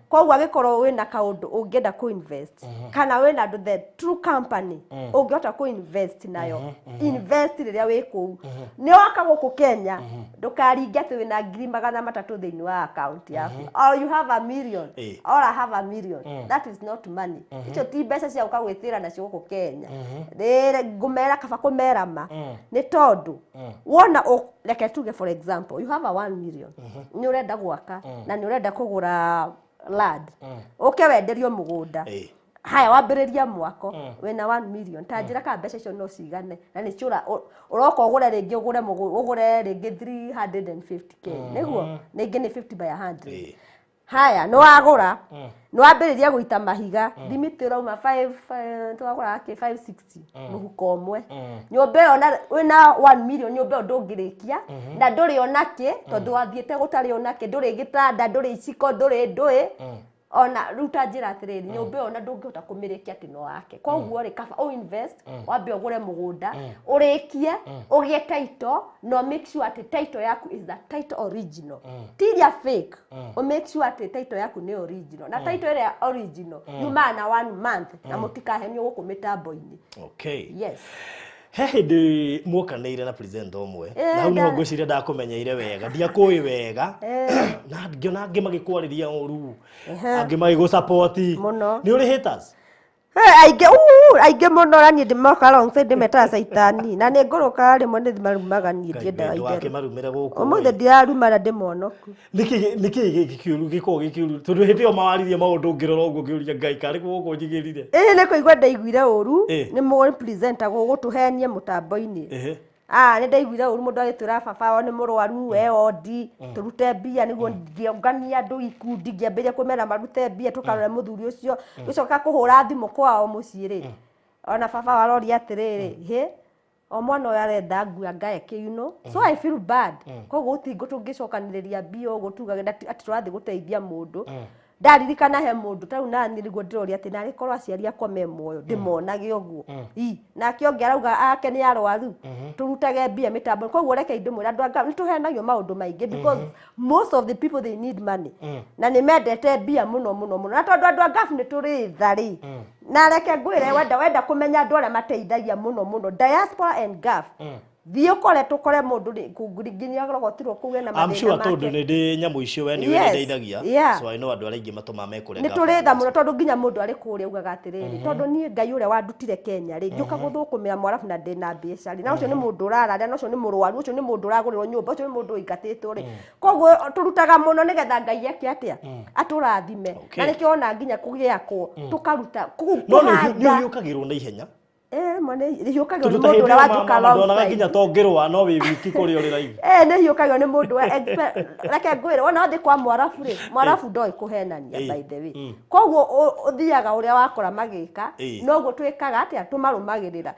koguo agĩkorwo wĩna kaũndũ ũngĩenda kũ invest kana wĩna andũ the true company ũngĩhota kũ invest nayo invest rĩrĩa wĩ kũu nĩ waka gũkũ Kenya ndũkaringe atĩ wĩna ngiri 300 thĩinĩ wa account yaku or you have $1 million or I have $1 million that is not money icio ti mbeca cia gũka gwĩtĩra nacio gũkũ Kenya ngũmera kaba kũmera ma nĩ tondũ wona reke tuge for example you have a 1 million nĩ ũrenda gwaka na nĩ ũrenda kũgũra land ũke wenderio mũgũnda haya wambĩrĩria mwako wĩna 1 million ta njĩra ka mbeca icio no cigane na nĩ ciũra ũroka ũgũre rĩngĩ ũgũre rĩngĩ 350k nĩguo rĩngĩ nĩ 50 by 100 haya nĩ wagũra nĩ wambĩrĩria gũita mahiga limit ĩrauma 560 mũhuko ũmwe nyũmba ĩyo wĩna 1 million nyũmba ĩyo ndũngĩrĩkia na ndũrĩ ona kĩ tondũ wathiĩte gũtarĩ ona kĩ ndũrĩ gĩtanda ndũrĩ iciko ndũrĩ ndũĩ ona ruta njira atiriri nyumba ona ndungihota kumirekia ati no wake koguo ri kaba o invest wambe ogure mugunda urikie ugie title no make sure ati title yaku is the title original tiria fake o make sure ati title yaku ni original na title ire original yuma na 1 month na mutikahenio guku mitambo-ini.
Okay,
yes.
He ndi muokanire na present omwe na hau niho ngwiciria ndakumenyeire wega ndiakui wega na ngiona angi magikwariria uru angi magigu support ni uri haters
aige muno rani ndimoka alongside ndimeta saitani na ni nguruka rimwe ni marumaga ni ndienda
wake marumire guku
omothe ndiraruma na ndimonoku
niki gikiuru giko gikiuru tondu hindi o mawaririe maundu ngirora uguo ngiuria ngai kari guku njigirire
ni kuigwa ndaiguire uru ni mu presenter gutuhenie mutambo-ini ni ndaiguire uru mundu agitwira baba wao ni murwaru we odi turute mbia niguo ngiongania andu ikundi ngiambiria kumera marute mbia tukarore muthuri ucio ucoka kuhura thimu kwao mucii ri ona baba warori atiriri o mwana uyu arenda ngua ngae kiuno so I feel bad koguo utingo tungicokaniriria mbia uguo tugaga ati turathi guteithia mundu ndaririkana he mundu tau nani niguo ndiroria ati nari korwa aciari akwa me muoyo ndimonage uguo na kionge arauga ake ni arwaru turutage mbia mitambo koguo reke indimwe andu anga nituhenagio maundu maingi because most of the people they need money na ni mendete mbia muno na tondu andu anga ni turi thari na reke ngwire wenda kumenya andu aria mateithagia muno diaspora and gaf thio kore tukore mundu nginya agotirwo kuge na
mathina. I'm sure tondu ni ndi nyamu icio we ni we ndeithagia so I know andu aringi matuma mekure
ni turitha muno tondu nginya mundu ari kuria ugaga atiriri tondu ni ngai uria wandutire Kenya ri njuka guthukumira mwarafu na ndina biashara na ucio ni mundu urara na ucio ni murwaru ucio ni mundu uragurirwo nyumba ucio ni mundu ingatitwo ri koguo turutaga muno nigetha ngai yake atia aturathime na nikiona nginya kugiakwo tukaruta
kuhanda no yukagirwo na ihenya
mone hiukagio ni mundu ura wajuka long
ndona nginya tongirwa no wi wiki kuri uri live
ni hiukagio ni mundu reke ngwire wona uthi kwa mwarafu ri mwarafu ndoi kuhenania by the way koguo uthiaga uria wakora magika no guo twikaga atia tumarumagirira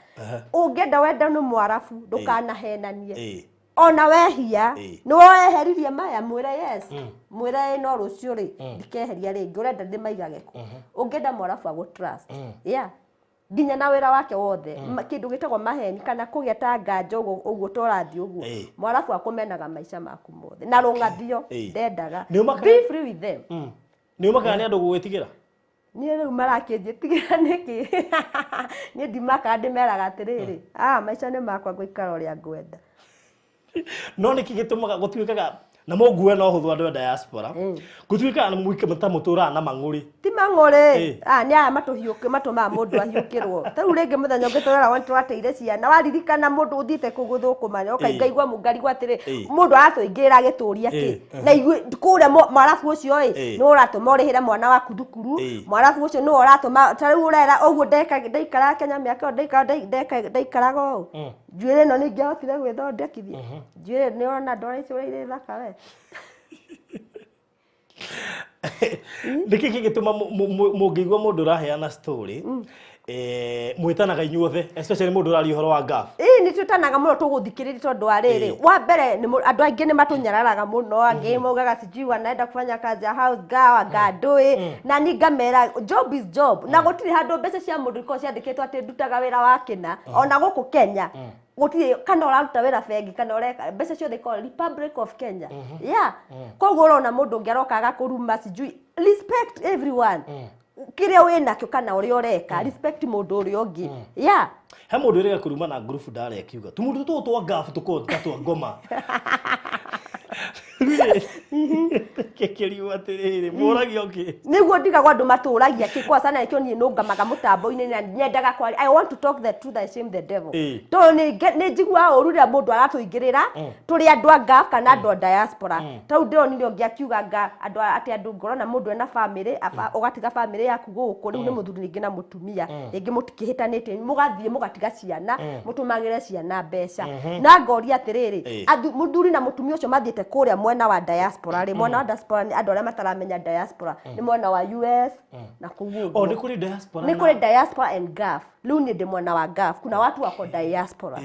ungienda wenda ni mwarafu ndukanahenanie ona wehia ni woeheririe maya mwire yes mwire no rucio ri ndikeheria ringi urenda ndimaigage ku ungienda mwarafu agu trust nginya na wira wake wothe kindu gitagwo maheni kana kugia ta nganja uguo torathi uguo mwarafu akumenaga maica maku mothe na rungathio ndendaga be free with them
ni umaka ni andu gwitigira
ni riu marakinjitigira niki ni ndimaka ndimeraga atiriri maica ni makwa guikara uria ngwenda
no niki gitumaga gutwikaga na moguwe no huthu andu diaspora gutwika na mwike mutamutura na manguri
ti manguri ni aya matuhiuke matuma mundu ahiukirwo tau ringi muthenya ungitorera wantu ateire ciana waririkana mundu uthite kuguthukuma no kaigwa mungari gwatiri mundu aratuingira gituria ki na kuria mwarafu ucio no uratuma urihira mwana waku thukuru mwarafu ucio no uratuma tariu urera uguo ndaikara Kenya miaka ndaikaraga u njuire no ningiahotire gwithondekithia njuire ni ona ndora icio iri thaka we
ndiki gituma mungigwa mundu raheana story mwitanaga inyuothe especially mundu rari uhoro wa gaf
ni tutanaga muno tuguthikiriri tondu ariri wa mbere ni andu aingi ni matunyararaga muno angi mugaga sijui anaenda kufanya kazi ya house girl gadoi na ni ngamera job is job na gutiri handu mbeca cia mundu iko ciandikitwo ati ndutaga wira wakina ona guku Kenya gutiri kana uraruta wira bengi kana ureka mbeca ciothe iko Republic of Kenya koguo urona mundu ngeroka agakuruma sijui respect everyone kiria wina kyo kana uri ureka respect mundu uri ungi
he mundu uri kuruma na group ndare akiuga tumundu tu twa gafu tukonta twa ngoma kekeriwa atiriri muragio ki
niguo ndigagwa andu maturagia ki kwa sana ikyo nie nungamaga mutambo-ini na nyendaga kwari I want to talk the truth I shame the devil to ni njigua uru ria mundu aratuingirira turi andu anga kana andu diaspora tau ndironire ungi akiuga andu ati andu ngorona mundu ena family ugatiga family yaku guku riu ni muthuri ningi na mutumia ringi mutikihitanite mugathie mugatiga ciana mutumagire ciana mbeca na ngoria atiriri muthuri na mutumia ucio mathiete kuria mwena wa diaspora ri mwena wa diaspora ni andu aria mataramenya diaspora ni mwena wa US na kuguo
ni kuri diaspora
ni kuri diaspora and gaf riu ni ndi mwena wa gaf kuna watu wako diaspora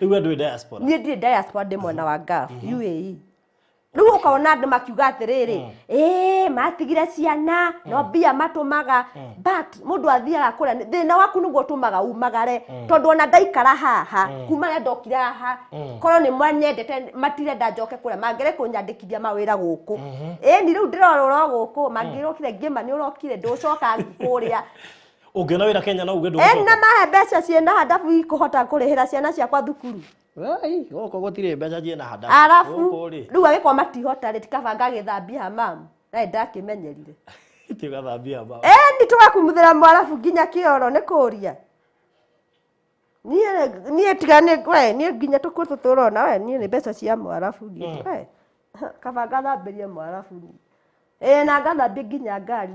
riu andu diaspora
ni ndi diaspora ndi mwena wa gaf UAE Riu ukaona andu makiuga atiriri matigire ciana no mbia matumaga but mundu athiaga kuria thina waku niguo tumaga umagare tondu ona ndaikara haha kuma rĩa ndokire haha korwo ni mwanyendete matirenda njoke kuria mangere kunyandikithia mawira guku ni riu ndirorora guku mangirokire ngima ni urokire nducoka kuria
ungiona wira Kenya no uge ndu
na mahe mbeca ciena hadafu ikuhota kurihira ciana ciakwa thukuru
ai goko gutire mbeca ciena hadafu
arafu riu agikwa matihota ritikabanga githambia mamu na ndakimenyerire
tigathambia mamu
ni tugakumuthira mwarafu nginya kioro ni kuria nie tigane we nie nginya tukututurona we nie ni mbeca cia mwarafu nginya we kabanga thambirie mwarafu na ngathambia nginya ngari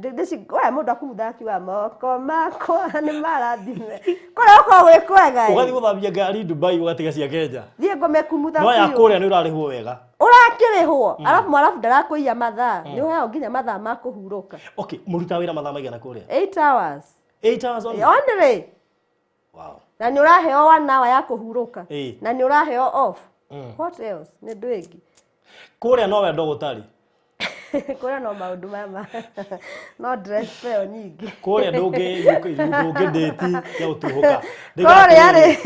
we mundu akumutha akiuga moko makwa ni marathime kuria uko wi kwega
ugathi guthambia ngari Dubai ugatiga cia Kenya
thie ngomekumutha
no ya kuria ni urarihwo wega
urakirihwo arafu mwarafu ndarakuiya mathaa ni uheo nginya mathaa ma kuhuruka
okay muruta wira mathaa maigana kuria
8 hours
8 hours
only
wow
na ni uraheo 1 hour ya kuhuruka na ni uraheo off what else ni ndwingi
kuria no wendo gutari
kuria no maundu mama no dress fair nyingi
kuria ndungi date ya utuhuka
kuria ri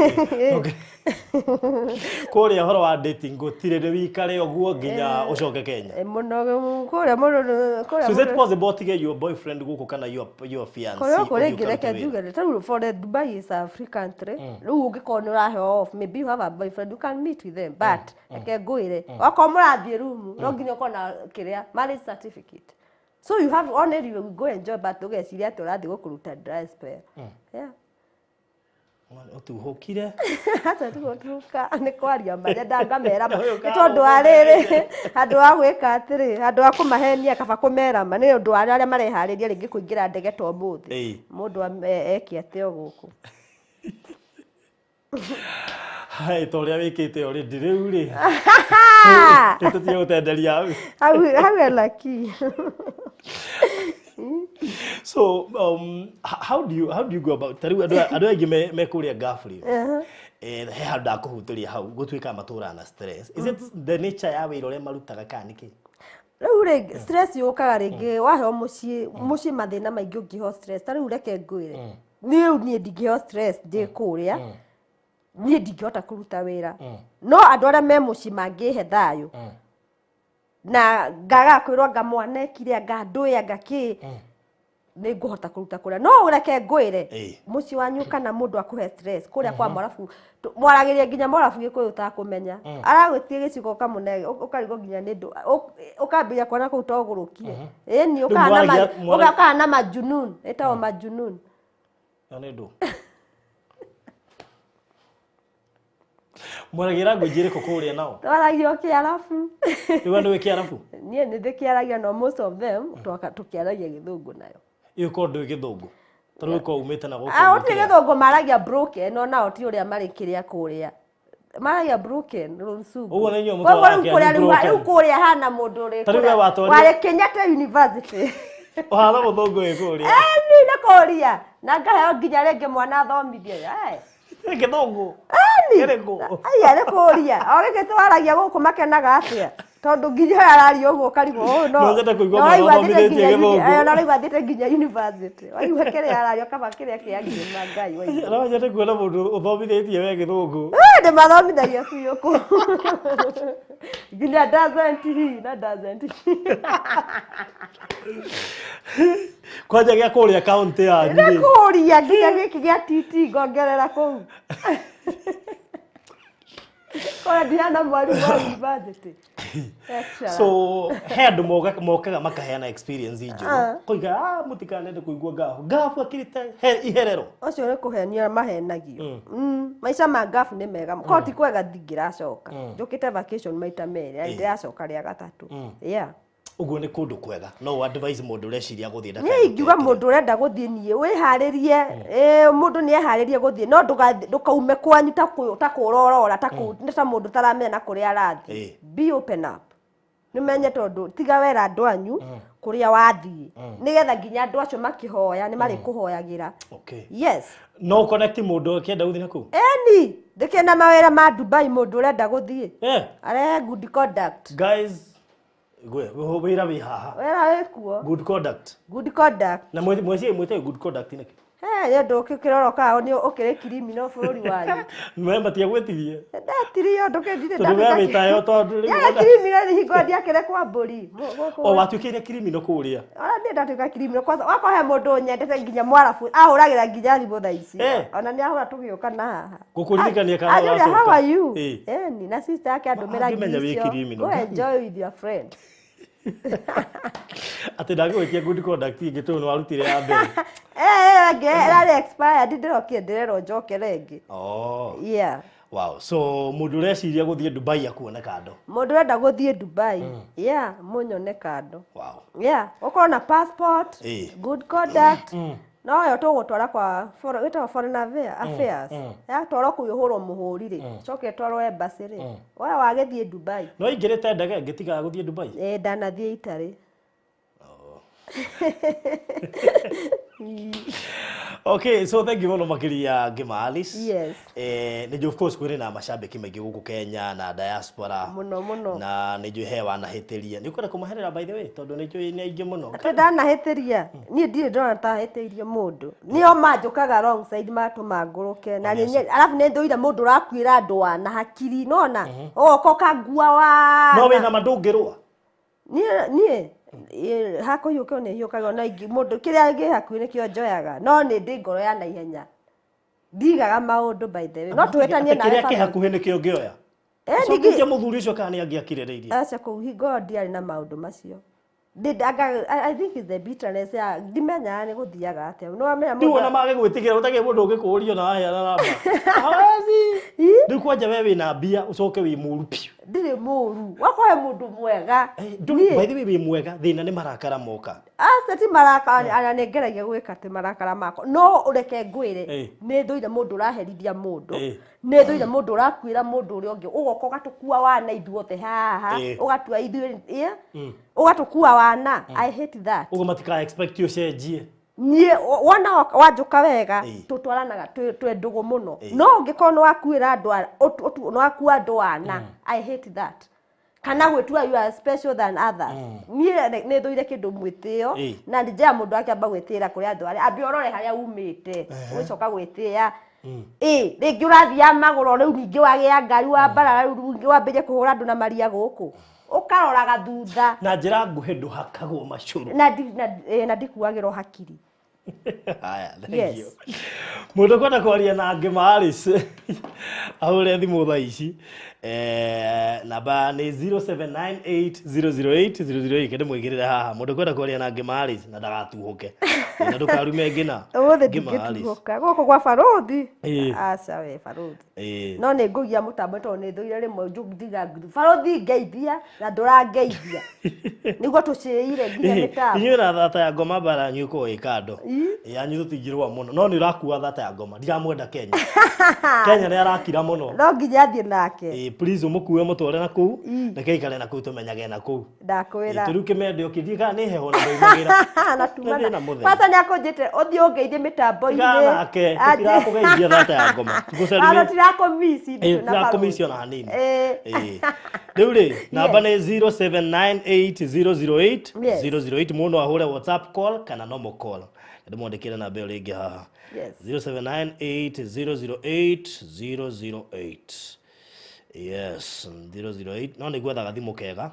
kuria horo wa dating gutire ri wikare oguo nginya ucoke Kenya
muno kuria kuria
so is it possible to get your boyfriend guku kana your fiancé
kuria ngireke njuge ta for the Dubai is a free country riu ungikona uraheo off maybe you have a boyfriend you can meet with them but eke nguire oko murathie room no nginya ukona kiria marriage certificate so you have only you go enjoy but ugeciria ati urathie gukuruta dress fair yeah
utuhukire
hata tuka ni kwaria maria ndangamera tondu ariri andu agwika atiri andu akumahenia kaba kumera ma ni undu aria marehariria ringi kuingira ndege to muthi mundu eki atio guku
hai toria wikite ori ndiriu ri tutie gutenderia
how lucky
so how do you go about tariu adu aingi me kuria gafri he handu akuhutiria hau gutwika matura na stress is it the nature ya wira ule marutaga kaniki
riu ringi stress yukaga ringi waheo muci mathina maingi ungiho stress tariu reke ngwire nie ndingiheo stress ndi kuria nie ndingihota kuruta wira no andu aria me muci mangihe thayu na ngaga kwirwa ngamwana kiria nganduya ngaki ni nguhota kuruta kuria no ureke ngwire muci wanyu kana mundu akuhe stress kuria kwa mwarafu mwaragiria nginya mwarafu gikuyu utakumenya aragwitie gicigo kamune ukarigo nginya ni ndu ukambia kwana ku utogurukie ni ukana na majunun etawa majunun
ni ndu mwaragira ngujire kukuria nao
twaragio kiarafu
riu andu kiarafu
nie ni ndikiaragia no most of them tukiaragia githungu nayo
iko ndu githungu tariu ko umite na guku
uti githungu maragia broken no nao ti uria mari kiria kuria maragia broken runsugu
uguo ni nyo mutwara
riu kuria hana mundu ri wale Kenyatta University
ohala muthungu ikuria
ni na kuria na ngaheo nginya ringi mwana thomithie
githungu
ai kuria ogeke twaragia guku makenaga atia tondu nginya arari uguo karibu
no ngeta kuigwa mwana thomithie githungu
no riu athite nginya university waigua kiria arari kaba kiria kiagire mangai waigua
no ngeta kuona mundu uthomithie we githungu
ndi mathomithagia biu ku nginya doesn't
kwanja gia kuria county ya
ni kuria nginya giki gia titi ngongerera kuu kwa diana mwari wa university
so head mokaga makaheana experience injuru koiga mutikanende kuigua gafu akirita iherero
ucio ni kuhenia mahenagio maica ma gafu ni mega koti kwega thingiracoka njukite vacation maita meri ndiracoka ria gatatu
uguo ni kundu kwega no advise mundu ureciria guthie
ndaka ni ingiuga mundu urenda guthie nie wiharirie mundu ni eharirie guthie no ndukaume kwanyu ta kurorora ta mundu taramenya na kuria arathi be open up nimenye tondu tiga wera andu anyu kuria wathie nigetha nginya andu acio makihoya ni mari kuhoyagira yes
no connect mundu kienda guthie naku
ndikena mawira ma Dubai mundu urenda guthie are good conduct
guys Gwe wira wi haha.
Wera wĩkuo.
Good conduct.
Good conduct.
Na mwezi mwete good conduct niki.
Nĩ ndũkĩrora kao nĩ ũkĩrĩ criminal bũrũri wanyu.
Mwemba tia gwetirie.
Ndatirio ndũkĩndire
Tondũ we wĩtayo tondũ
ya criminal hingo ndiakĩre kwa mbũri.
O watuĩkĩire criminal kũrĩa.
Ona ndĩ ndatuĩka criminal kwanza wakohe mũndũ nyendete nginya mwarabu ahũragĩra nginya thimũ thaa ici. Ona nĩ ahũra tũgĩũka na haha.
Gũkũririkania kana
wacoka. How are you?
Ni
na sister yake andũmĩra ngicio. Go enjoy with your friends.
Ati ndagwĩtia good conduct ingĩ tondũ warutire ya mbere.
Rarĩ expired ndĩrokire ndĩrerwo njoke rĩngĩ. Yeah.
Wow. So mũndũ ũreciria gũthiĩ Dubai akuone kando.
Mũndũ ũrenda gũthiĩ Dubai. Yeah, mũnyone kando.
Wow.
Yeah, ũkorwo na passport, good conduct. No yo tũgũtwara kwa foreign affairs. Ya twarwo kũihũrwo mũhũri rĩ. Coke twarwo embassy rĩ. Oya wagĩthiĩ Dubai.
No ingĩrĩte ndege ngĩtigaga gũthiĩ Dubai.
Ndanathiĩ Italy.
Okay, so thank you muno makiria Ngima Alice.
Yes.
Nĩ of course kwĩrĩ na mashabiki maingĩ gũkũ Kenya na diaspora.
Muno.
Na nĩ hewa nahĩtĩria. Nĩ ũkwenda kũmaherera by the way tondũ nĩ nĩ aingĩ mũno.
Ndanahĩtĩria. Niĩ ndirĩ ndona ta hĩtĩirie mũndũ. Nĩo manjũkaga wrong side matũma ngũrũke. Na nĩ alafu nĩ ndũire mũndũ ũrakuĩra andũ wana hakiri nona. Ũgoka ngua wa.
No wĩna mandũngĩrũa.
Niĩ hakũhiũka nĩ hiũkaga na ingĩ mũndũ kĩrĩa gĩ hakuhĩ nĩkĩo njoyaga no nĩ ndĩ ngoro ya naihenya ndigaga maũndũ by the way no twĩtanie nawe
kĩrĩa kĩ hakuhĩ nĩkĩo ngĩoya ningĩ mũthuri ũcio kana nĩ angĩakirĩrĩirie
aca kũu hingo ndiarĩ na maũndũ macio I think it's the bitterness ya ndimenya nĩ gũthiaga atĩa no amenya
mũndũ ndio na mage gwĩtigĩra ũtagĩ mũndũ ũngĩkũũrio na aya na namba hawezi ndĩ kwanja wewe wĩna mbia ũcoke wĩ mũru piũ
ndirĩ mũru wakohe mũndũ mwega
by the way wĩ mwega thĩna nĩ marakara moka
ti marakara ana nĩ ngeragia gwĩka ti marakara mako no ũreke ngwĩre nĩ thũire mũndũ ũraherithia mũndũ nĩ thũire mũndũ ũrakuĩra mũndũ ũrĩa ũngĩ ũgoka ũgatũkua wana ithuothe haha ũgatua ithuĩ ũgatũkua wana I hate that
ũguo matika expect ũcenjie
niĩ wona wanjũka wega tũtwaranaga twĩ ndũgũ mũno no ũngĩkorwo nĩ wakuĩra andũ nĩ wakua andũ wana I hate that kana gwĩtua you are special than others niĩ nĩ thũire kĩndũ mwĩtĩo na njĩra mũndũ akĩamba gwĩtĩra kũrĩ andũ arĩa ambe ũrore harĩa umĩte ũgĩcoka gwĩtĩya rĩngĩ ũrathiaga magũrũ rĩu ningĩ wagĩa ngari wa mbara rĩu ningĩ wambĩrĩrie kũhũra andũ na maria gũkũ ũkaroraga thutha
na njĩra nguhĩ ndũhakagwo macũrũ
na ndikuagĩrwo hakiri
haya thank you mũndũ kwenda kwaria na Ngima Alice ahũre thimũ thaa ici namba nĩ 0798008008 kende mwĩgĩrĩre haha mũndũ kwenda kwaria na Ngima Alice na ndagatuhũke na ndũkarume ngina
Ngima Alice gũkũ gwa barothi aca we barothi no nĩ ngũgia mũtambo tondũ nĩ thũire rĩmwe ndiga barothi ngeithia na ndũrangeithia nĩguo tũcĩire nginya mĩtambo
inyuĩ na thata ya ngoma bara yanyu ĩkorwo ĩ kando yanyu tũtingĩrũa mũno no nĩ ũrakua thata ya ngoma ndiramwenda Kenya Kenya nĩ arakira mũno
no nginya thiĩ nake
please ũmũkue mũtware na kũu reke aikare na kũu tũmenyage na kũu
ndakwĩra
tũrĩu kĩmende ũkĩthiĩ kana nĩ heho na ndoimagĩra
na tumana bata nĩ akũnjĩte ũthiĩ ũngeithie mĩtambo-inĩ
nake tirakũgeithia thata ya ngoma tirakũmisi ona hanini rĩu rĩ namba nĩ 0798008008 mũndũ ahũre WhatsApp call kana normal call ndĩmwandĩkĩre namba ĩyo rĩngĩ haha 0798008008 yes 008 no nĩ gwethaga thimũ kega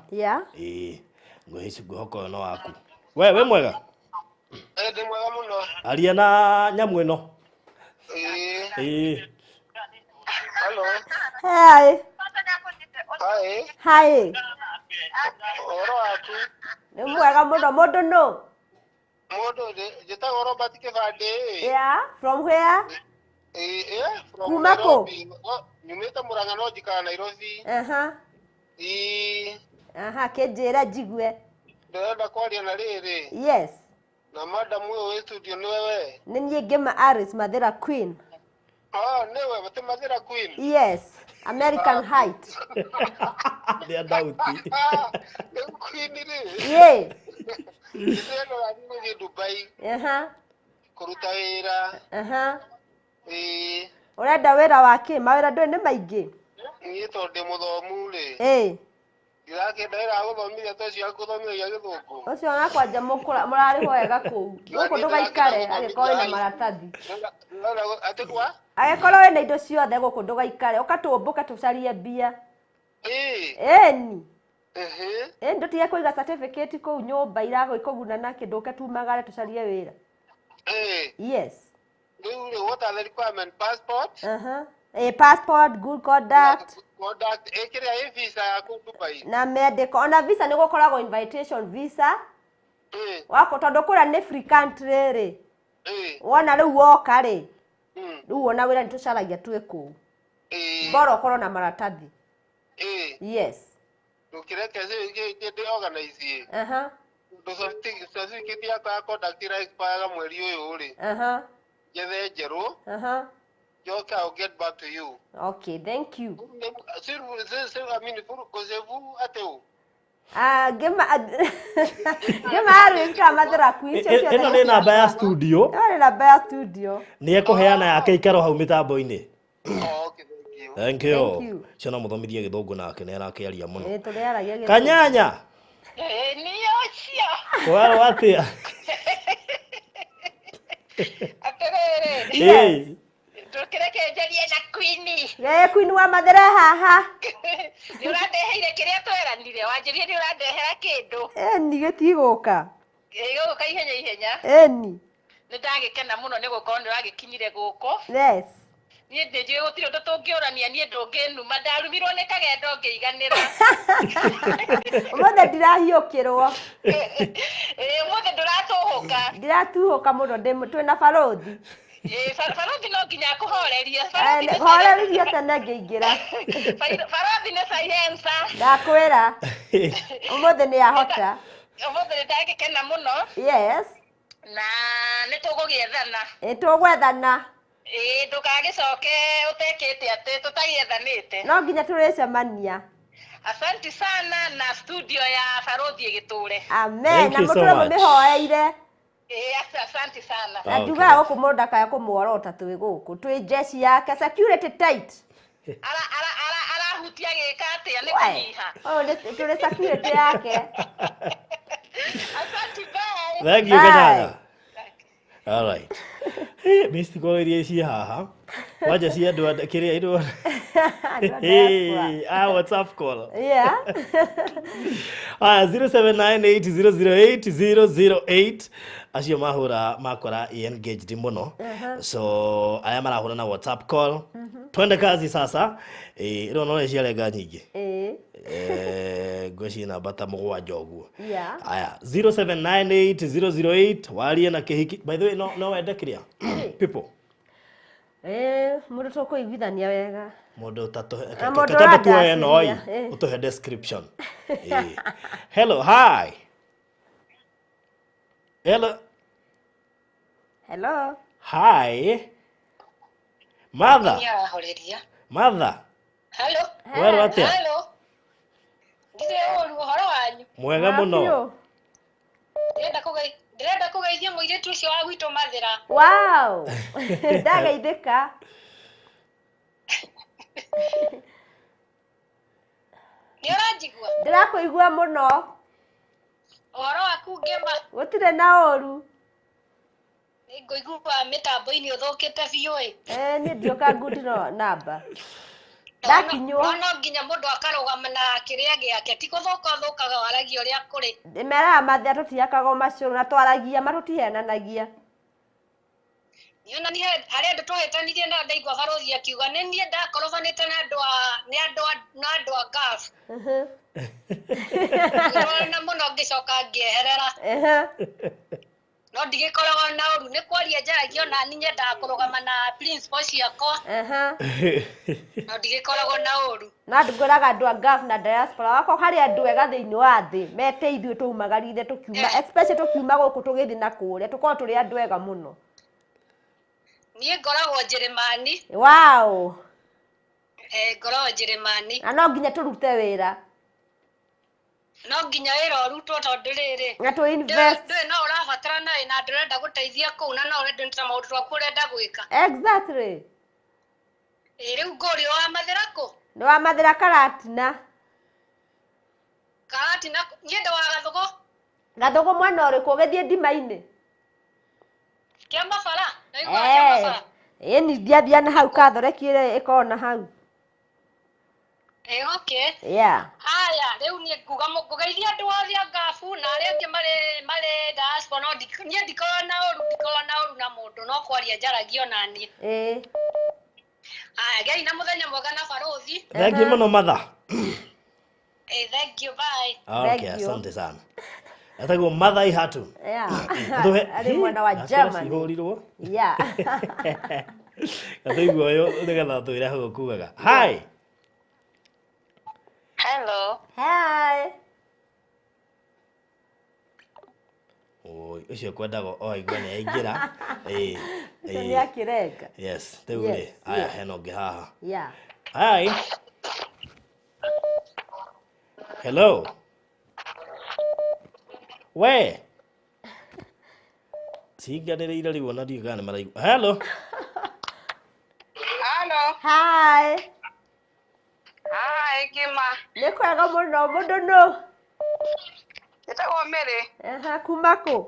ngwĩhoka no waku we mwega
ndĩ mwega mũno
aria na nyamũ ĩno
hello
hi
ũhoro waku
nĩ mwega mũno mũndũ nũ
mũndũ njĩtagwo Robert Kĩbandĩ
from where kuma kũ
nyumĩte Mũrang'a no njikara Nairobi
kĩnjĩra njigue
ndĩrenda kwaria na rĩrĩ
yes
na madam ũyũ wĩ studio nĩ wewe
nĩ niĩ Ngima Alice Mathira Queen
nĩ wewe ti Mathira Queen
yes American Height
nĩ andauti
nĩ Queen rĩ ndĩrenda gũthiĩ Dubai kũruta wĩra
ũrenda wĩra wa kĩ mawĩra ndũĩ nĩ maingĩ
niĩ tondũ ndĩ mũthomu rĩ Ndĩrakĩenda ĩra gũthomithia tocio akũthomithia Gĩthũngũ.
Ũcio ona kwanja mũrarĩ wega kũu. Gũkũ ndũgaikare angĩkorwo wĩna maratathi.
Atĩ kwa?
Angĩkorwo wĩna indo ciothe gũkũ ndũgaikare, ũkatũmbũke tũcarie mbia. Ĩni. Ndũtige kũiga certificate kũu nyũmba iragũikũguna na kĩndũ ũke tumagare tũcarie wĩra. Yes.
What are the requirements? Passport?
Passport, good conduct.
Ĩkĩrĩa visa ya kũu Dubai.
Na medical, ona visa nĩ gũkoragwo invitation visa. Wako tondũ kũrĩa nĩ free country rĩ. Wona rĩu woka rĩ. Rĩu ona wĩra nĩ tũcaragia twĩ kũu. Bora ũkorwo na maratathi. Yes.
Ukireke zile organize. Ndo certificate yako ya conduct expire mweri uyu uri. Jethe njeru. Joka, I'll get back to you.
Okay, thank you.
I mean, vous ateu.
Gema arwika mathera kuicho cio.
Ino ni namba ya studio.
Ni namba ya studio.
Ni ekuheana yake ikaro hau mitambo-ini.
Okay, thank you.
Thank you. Ciona muthomithie Githungu nake ni arakiaria muno.
Turiaragia Githungu.
Kanyanya.
Ni yocia.
Waro atia.
Aterere. Tukireke njarie na Queen.
Queen wa mathera haha.
Ni urandeheire kiria tweranire, wanjirie ni urandehera kindu.
Ni gĩtigũka.
Gĩgũka ihenya.
Ni
ndagĩkena muno nĩ gũkorwo nĩ ũragĩkinyire gũkũ.
Yes.
Niĩ ndĩnjũĩ gũtirĩ ũndũ tũngĩũrania, niĩ ndũngĩnuma, ndarumirwo nĩ kagendo ngĩiganĩra.
Ũmũthĩ ndirahiũkĩrwo.
Ũmũthĩ ndũratũhũka.
Ndiratuhũka mũno twĩna barothi.
Barothi no nginya kũhoreria.
Horeria tene ngĩingĩra.
Barothi nĩ silencer.
Ndakwĩra. Ũmũthĩ nĩ ahota.
Ũmũthĩ nĩ ndagĩkena mũno.
Yes.
Na nĩ tũgũgĩethana.
Tũgwethana.
Ndũgagĩcoke ũtekĩte atĩ tũtagĩethanĩte.
No nginya tũrĩcemania.
Asante sana na studio ya Barothi ĩgĩtũre.
Amen. Na mũtũre mũmĩhoeire.
Asante sana.
Na njugaga gũkũ mũndũ ndakaya kũmworota twĩ gũkũ. Twĩ jeshi yake security tight.
Arahutia gĩka atĩa nĩ kũnyiha.
Tũrĩ security yake.
Asante, bye.
Thank you, Kanyanya. All right. Mr. Goirie ci haha. Waja ci andu kiria indo. WhatsApp call.
Yeah.
0798008008 acio mahura makora engaged muno. So aya marahura na WhatsApp call. Twende kazi sasa. Iro no ciarenga nyingi. Goshi na bata mugwanja uguo.
Yeah.
Aya 0798008008 warie na kihiki. By the way no wende kiria people.
Mundu tukuiguithania wega.
Mundu katabe tu eno oi utuhe description. Hello, hi. Hello. Hi. Mother. Mother.
Hello.
Where atia?
Hello. Uhoro wanyu.
Mwega muno.
Ndĩrenda kũgeithia mũirĩtu ũcio wa gwitũ Mathĩra.
Wow. Ndageithĩka.
Nĩ ũranjigua?
Ndĩrakũigua mũno.
Ũhoro waku ngĩma?
Gũtirĩ na ũru.
Ngũigua mĩtambo-inĩ ũthũkĩte biũ ĩ.
Niĩ ndioka good namba. Ndakinywo.
No nginya mũndũ akarũgama na kĩrĩa gĩake, ti gũthũka waragia ũrĩa kũrĩ.
Ndĩmeraga Mathĩra tũtiakaga macũrũ na twaragia matũtihenanagia.
Niona ni harĩa andũ tũhĩtanirie na ndaigua Barothi akiuga nĩ niĩ ndakorobanĩte na andũ a gas. Na mũno ngĩcoka ngĩeherera. No ndigĩkoragwo na ũru, nĩ kwaria njaragia ona niĩ nyendaga kũrũgama na principal ciakwa. No ndigĩkoragwo na ũru.
Na ngwĩraga andũ a gas na diaspora wako harĩ andũ ega thĩinĩ wa thĩ mete ithuĩ tũumagarire tũkiuma especially tũkiuma gũkũ tũgĩthiĩ na kũrĩa tũkorwo tũrĩ andũ ega mũno.
Niĩ ngoragwo Njĩrĩmani.
Wow.
Ngoragwo Njĩrĩmani.
Na no nginya tũrute wĩra.
No nginya wĩra ũrutwo tondũ rĩrĩ.
Na tũ invest.
Ndũĩ no ũrabatara na ndĩrenda gũteithia kũu na no ũrenda maũndũ twaku ũrenda gwĩka.
Exactly.
Rĩu ngũrĩ wa Mathĩra kũ?
Nĩ wa Mathĩra Karatina.
Karati na nyende wa gathugu.
Gathugu mwana uri kugethie ndima-ini.
Kia mabara. Na igua kia mabara.
Ni ndiathia na hau kathorekire ikona hau.
Okay.
Yeah.
Haya, riu ni kugeithia andu othe ngafu na aria angi mari diaspora no nie ndikona uru na mundu no kwaria njaragio nani. Haya, ngai na muthenya mwega na barothi.
Thank you muno Matha.
Thank you, bye.
Okay, asante sana. Atagwo Matha Ihatu.
Yeah. Ari mwana wa Germany.
Ihurirwo.
Yeah.
Atagwo yo nigetha twira hau kugaga. Hi.
Hello.
Hi.
Oi, ucio kwendaga oigwa ni aingira.
Ni akirenga.
Yes, teure. Aya heno ngi haha.
Yeah.
Hi. Hello. We. Tiganĩrĩire rĩu ona ndiũĩ kana nĩ maraigua. Hello.
Hello.
Hi.
Hi, Kima.
Nĩ kwega mũno mũndũ nũ?
Njĩtagwo Mary.
Kuma kũ?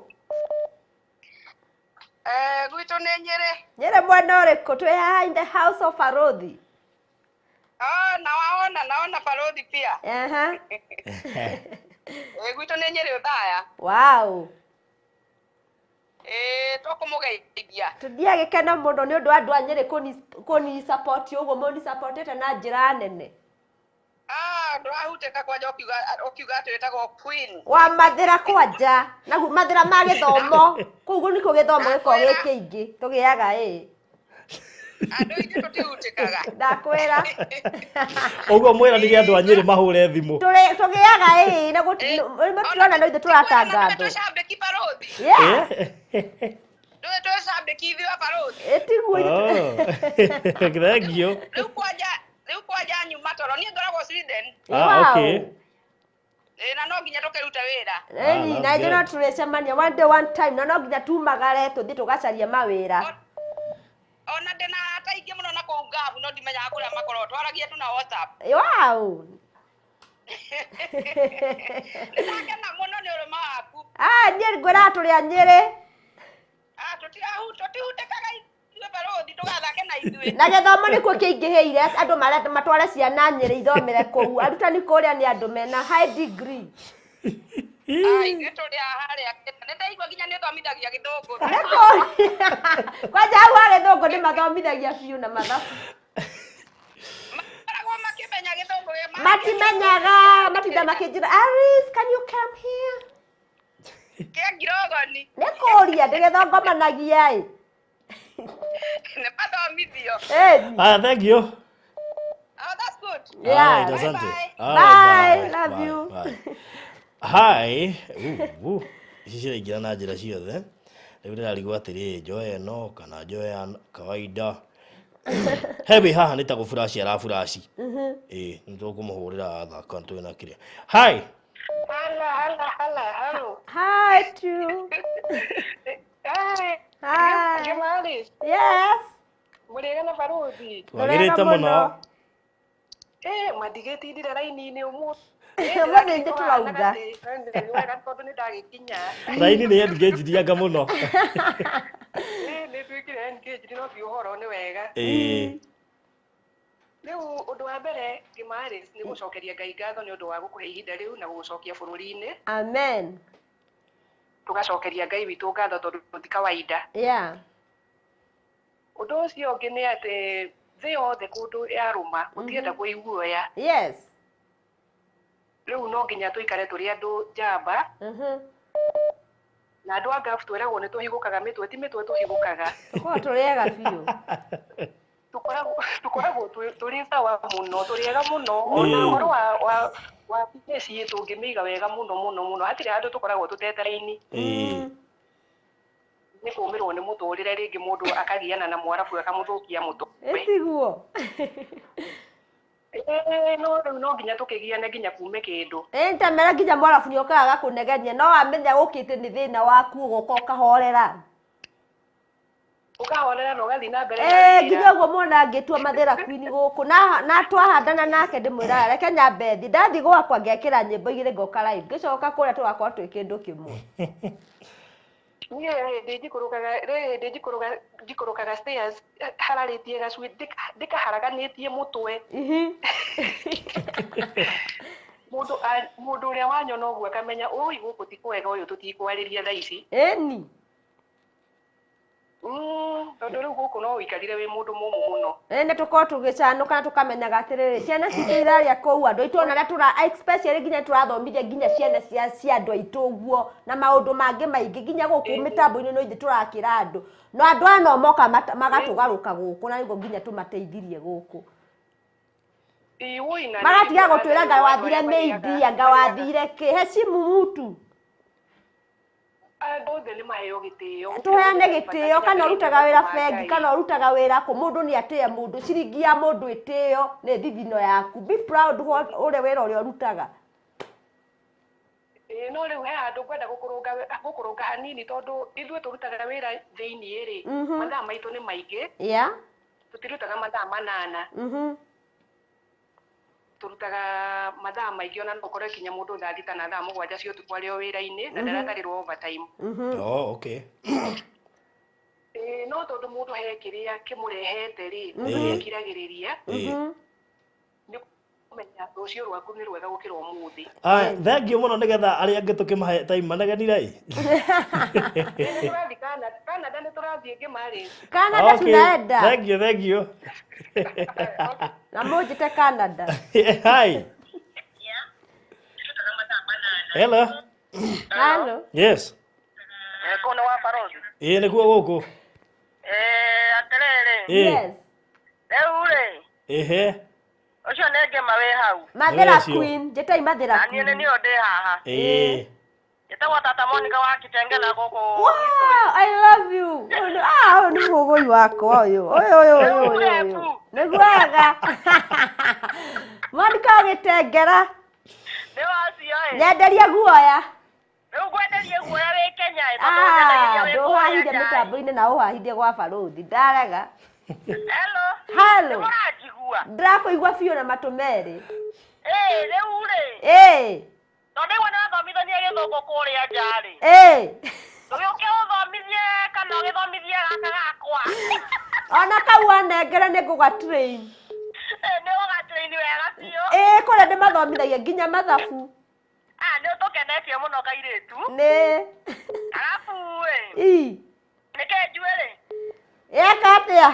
Gwitũ nĩ Nyĩrĩ.
Nyĩrĩ mwena ũrĩkũ? Twĩ haha in the house of Barothi.
Naona Barothi pia. Gwitũ nĩ Nyĩrĩ Othaya.
Wow.
Tũkũmũgeithia.
Tũthiĩ gĩkeno mũno nĩ ũndũ wa andũ a Nyĩrĩ kũni support ũguo mũni supportete na njĩra nene.
Ndũrahutĩka kwanja ũkiuga atĩ wĩtagwo Queen.
Wa mathĩra kwanja. Naguo mathĩra ma gĩthomo. Kũu nĩkuo gĩthomo gĩkoragwo gĩ kĩingĩ. Tũgĩaga
Andũ aingĩ tũtihutĩkaga.
Ndakwĩra.
Ũguo mwĩranĩre andũ a Nyĩrĩ mahũre thimũ.
Tũgĩaga na gũtirona no ithuĩ tũratangathwo.
Tũcambĩki Barothi.
Yeah.
Tũcambĩki ithuĩ wa Barothi.
Thank you.
Rĩu kwanja nyuma toro niĩ ngoragwo Sweden.
Okay.
Na no nginya tũkĩruta wĩra.
Na ithuĩ no tũrĩcemania one time na no nginya tumagare tũthiĩ tũgacaria mawĩra.
Ona ndĩna arata aingĩ mũno na kũu ngabu no ndimenyaga kũrĩa makoragwo twaragia tu na WhatsApp.
Wow.
Nĩndakena mũno nĩ ũrũma waku.
Niĩ ngwĩra tũrĩ a Nyĩrĩ.
Tũtihutĩkaga ithuĩ Barothi tũgathake na ithuĩ.
Na gĩthomo nĩkuo kĩingĩhĩire andũ matware ciana Nyĩrĩ ithomere kũu. Arutani kũrĩa nĩ andũ mena high degree.
Ithuĩ tũrĩ harĩa nĩndaigua nginya nĩ thomithagia Gĩthũngũ.
Kwanja hau ha Gĩthũngũ nĩ mathomithagia biũ na mathabu.
Maragwo makĩmenya Gĩthũngũ.
Matimenyaga matinda makĩnjĩra Aris, can you come here?
Kĩa Ngirogoni.
Nĩ kũria ndĩgĩthongomanagia
Nĩ mathomithio.
Thank you.
That's good.
Yeah. Bye. Love you.
Bye. Hi. Ici ciraingĩra na njĩra ciothe. Rĩu ndĩrarigwo atĩrĩ njoe ĩno kana njoe ya kawaida. Hebi haha nĩ ta gũburaci araburaci. Nĩ tũkũmũhũrĩra thaka twĩna kĩrĩa. Hi.
Hello.
Hi to. Hi.
Gemalis.
Yes.
Mũrĩega na Barothi.
Twagĩrĩte mũno.
Mandigetindire raini-inĩ ũmũthĩ.
Mũthĩ nĩ tũrauga.
Tondũ nĩ ndagĩkinya.
Raini nĩ engagedianga mũno.
Nĩ twĩkire engaged no ti ũhoro nĩ wega. Rĩu ũndũ wa mbere Gemalis nĩ gũcokeria Ngai ngatho nĩ ũndũ wa gũkũhe ihinda rĩu na gũgũcokia bũrũri-inĩ.
Amen.
Tũgacokeria Ngai witũ ngatho tondũ ti kawaida.
Yeah.
Ũndũ ũcio ũngĩ nĩ atĩ thĩ yothe kũndũ yarũma gũtienda kũiguoya.
Yes.
Rĩu no nginya tũikare tũrĩ andũ njamba. Na andũ a ngabu twĩragwo nĩ tũhigũkaga mĩtwe ti mĩtwe tũhigũkaga.
Tũkoragwo tũrĩega biũ.
Tũkoragwo tũrĩ sawa mũno tũrĩega mũno. Ona ũhoro wa mĩciĩ tũngĩmĩiga wega mũno hatirĩ handũ tũkoragwo tũteteraini. Nĩ kũũmĩrwo nĩ mũtũrĩre rĩngĩ mũndũ akagiana na mwarabu akamũthũkia mũtwe.
Ĩtiguo.
No rĩu no nginya tũkĩgiane nginya kuume kĩndũ.
Nĩtamera nginya mwarabu nĩ okaga gakũnegenia no wamenya gũkĩte nĩ thĩna waku ũgoka ũkahorera.
ukahorera no gathi na mbere
nginya guo mwana ngitua mathira queen guku na twahandana nake ndimwira reke nyambe ndathi gwakwa ngekira nyimbo igire ngoka live ngicoka kuria tugakwa twi kindu kimwe
ndikurukaga stairs hararitie gacui ndikaharaganitie mutwe mundu uria wanyona uguo akamenya ui guku ti kwega uyu tutikwariria thaa ici
eni
tondu riu guku no wikarire wi mundu mumu muno
nä tå korwo tå gä canuka na tå kamenyaga atä rä rä ciana citå iraria kåu andå aitå ona rä especially nginya tå rathomithia nginya ciana cia andå aitå guo na maå ndå mangä maingä nginya gå kå mä tambo-inä no ithe tå rakä ra andå no andå ano moka magatå garå ka gå kå na nä nginya tå mateithirie gå kå magatiga gå twä ra nga wathire mä india nga wathire kä hecimu mutu
andå nä maheo gä tä o
tuheane gitio kana urutaga wira bengi kana urutaga wira ku mundu ni atia mundu ciringi ya mundu itio ni thithino yaku be proud ure wira uri urutaga
no riu he andu kwenda gukurunga hanini tondu ithuĩ tũrutaga wĩra thĩinĩ rĩ mathaa maitũ nĩ maingĩ tutirutaga mathaa manana turutaga mathaa maingĩ ona no ũkore kinya mũndũ thaa thita na thaa mũgwanja cia ũtukũ arĩ o wĩra-inĩ na ndaratarĩrwo overtime
okay
no tondu mundu he kiria kimurehete ri nĩekiragĩrĩria nĩ kumenya rũciũ rwaku nĩ rwega gũkĩra ũmũthĩ
thengiũ mũno nĩgetha arĩa angĩ tũkĩmahe time manegenire
tũrathiĩ Canada nĩ tũrathiĩ ngĩmarĩ
Canada tunaenda
thengiũ
na mũnjĩte Canada
hi hello yes
kũna wa Barothi
nĩkuo gũkũ
atĩrĩrĩ
yes
rĩu rĩ ucio nĩ ngĩma wĩ hau
mathira queen njĩtai mathira queen
niĩ nĩo ndĩ haha njĩtagwo tata Monica wa Kitengela gũkũ
I love you nĩ mũgũi wakwa ũyũ nĩguoga Monica wa Kitengela
nĩ wacio
nyenderia guoya
rĩu ngwenderie guoya wĩ Kenya
ndũhahire mĩtambo-inĩ na ũhahithie gwa Barothi ndarega
hello mũranjigua
ndĩrakũigua biũ na matũ merĩ
rĩu rĩ tondũ nĩguo nĩwathomithania gĩthũngũ kũrĩa nja rĩ ũgĩũke ũthomithie kana ũgĩthomithie gaka gakwa
ona kau wanengere nĩ ngũga-train
nĩ ũga-train wega biũ
kũrĩa ndĩmathomithagia nginya mathabu
nĩ ũtũkenetie mũno kairĩtu
nĩ
arabu nĩkĩ njuĩrĩ
eka atĩa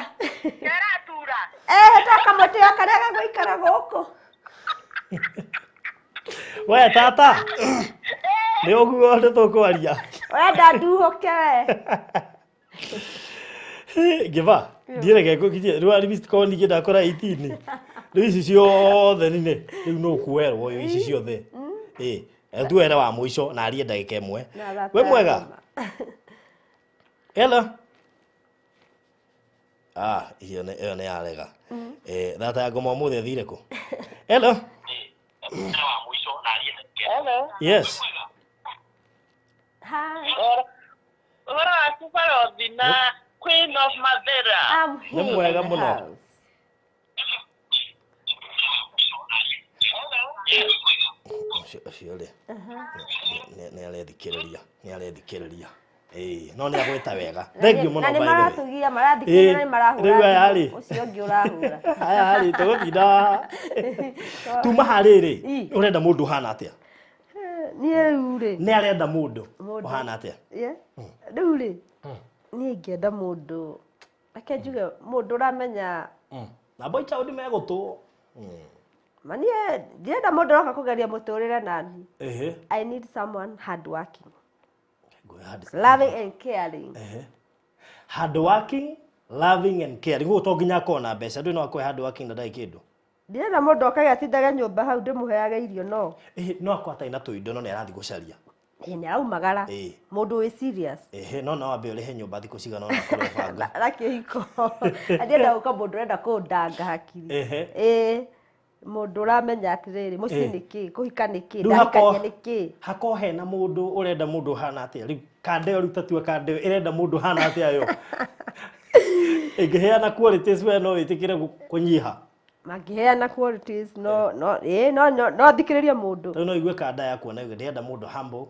keratura
hĩtwa kamũtĩo karĩa gagũikara gũkũ
we tata nĩ ũguo nĩ tũkwaria
wenda nduhũke we
ngĩba ndiĩreke ngũkinyie rĩu at korwo ningĩ ndakora 18 rĩu ici ciothe nĩ rĩu no kuoerwo ici ciothe tuere wa mũico na arie ndagĩka ĩmwe we mwega hello ĩyo nĩ yarega thata ya ngoma ũmũthĩ athire kũ hello yes
hi
ũhoro waku Barothi na Queen of Mathira
nĩ mwega mũno ũcio rĩ nĩ arethikĩrĩria no nĩ agwĩta wega thengiũ mũno
na nĩ maratũgia marathikĩrĩria nĩ marahũra ũcio ũngĩ ũrahũra
aya rĩ tũgũtinda tuma harĩrĩ ũrenda mũndũ ũhana atĩa
niĩ rĩu rĩ
nĩ arenda mũndũ ũhana atĩa
rĩu rĩ niĩ ingĩenda mũndũ reke njuge mũndũ ũramenya
na boy child megũtũ
niĩ ndirenda mũndũ ũroka kũgeria mũtũrĩre nani I need someone hard working loving and caring
hard working loving and caring ũguo to nginya akorwo na mbeca ndũĩ no akore hard working na ndarĩ kĩndũ
ndirenda mũndũ okaga atindaga nyũmba hau ndĩmũheaga irio no
no akorwo atarĩ na tũindo no nĩ arathiĩ gũcaria
nĩ araumagara mũndũ wĩ serious
no no wambe ũrĩhe nyũmba thikũ cigana ona kũrĩa banga
na kĩhiko ndirenda gũka mũndũ ũrenda kũndanga hakiri mũndũ ũramenya atĩrĩrĩ mũciĩ nĩkĩ kũhika nĩkĩ ndahikania nĩkĩ
hakorwo hena mũndũ ũrenda mũndũ hana atĩa rĩu kandeo rĩu tatua kandeo ĩrenda mũndũ hana atĩa yo Ingiheana qualities we no itikire kunyiha.
Magiheana qualities no thikiriria mundu.
No igwe kanda ya kuona ngienda mundu humble.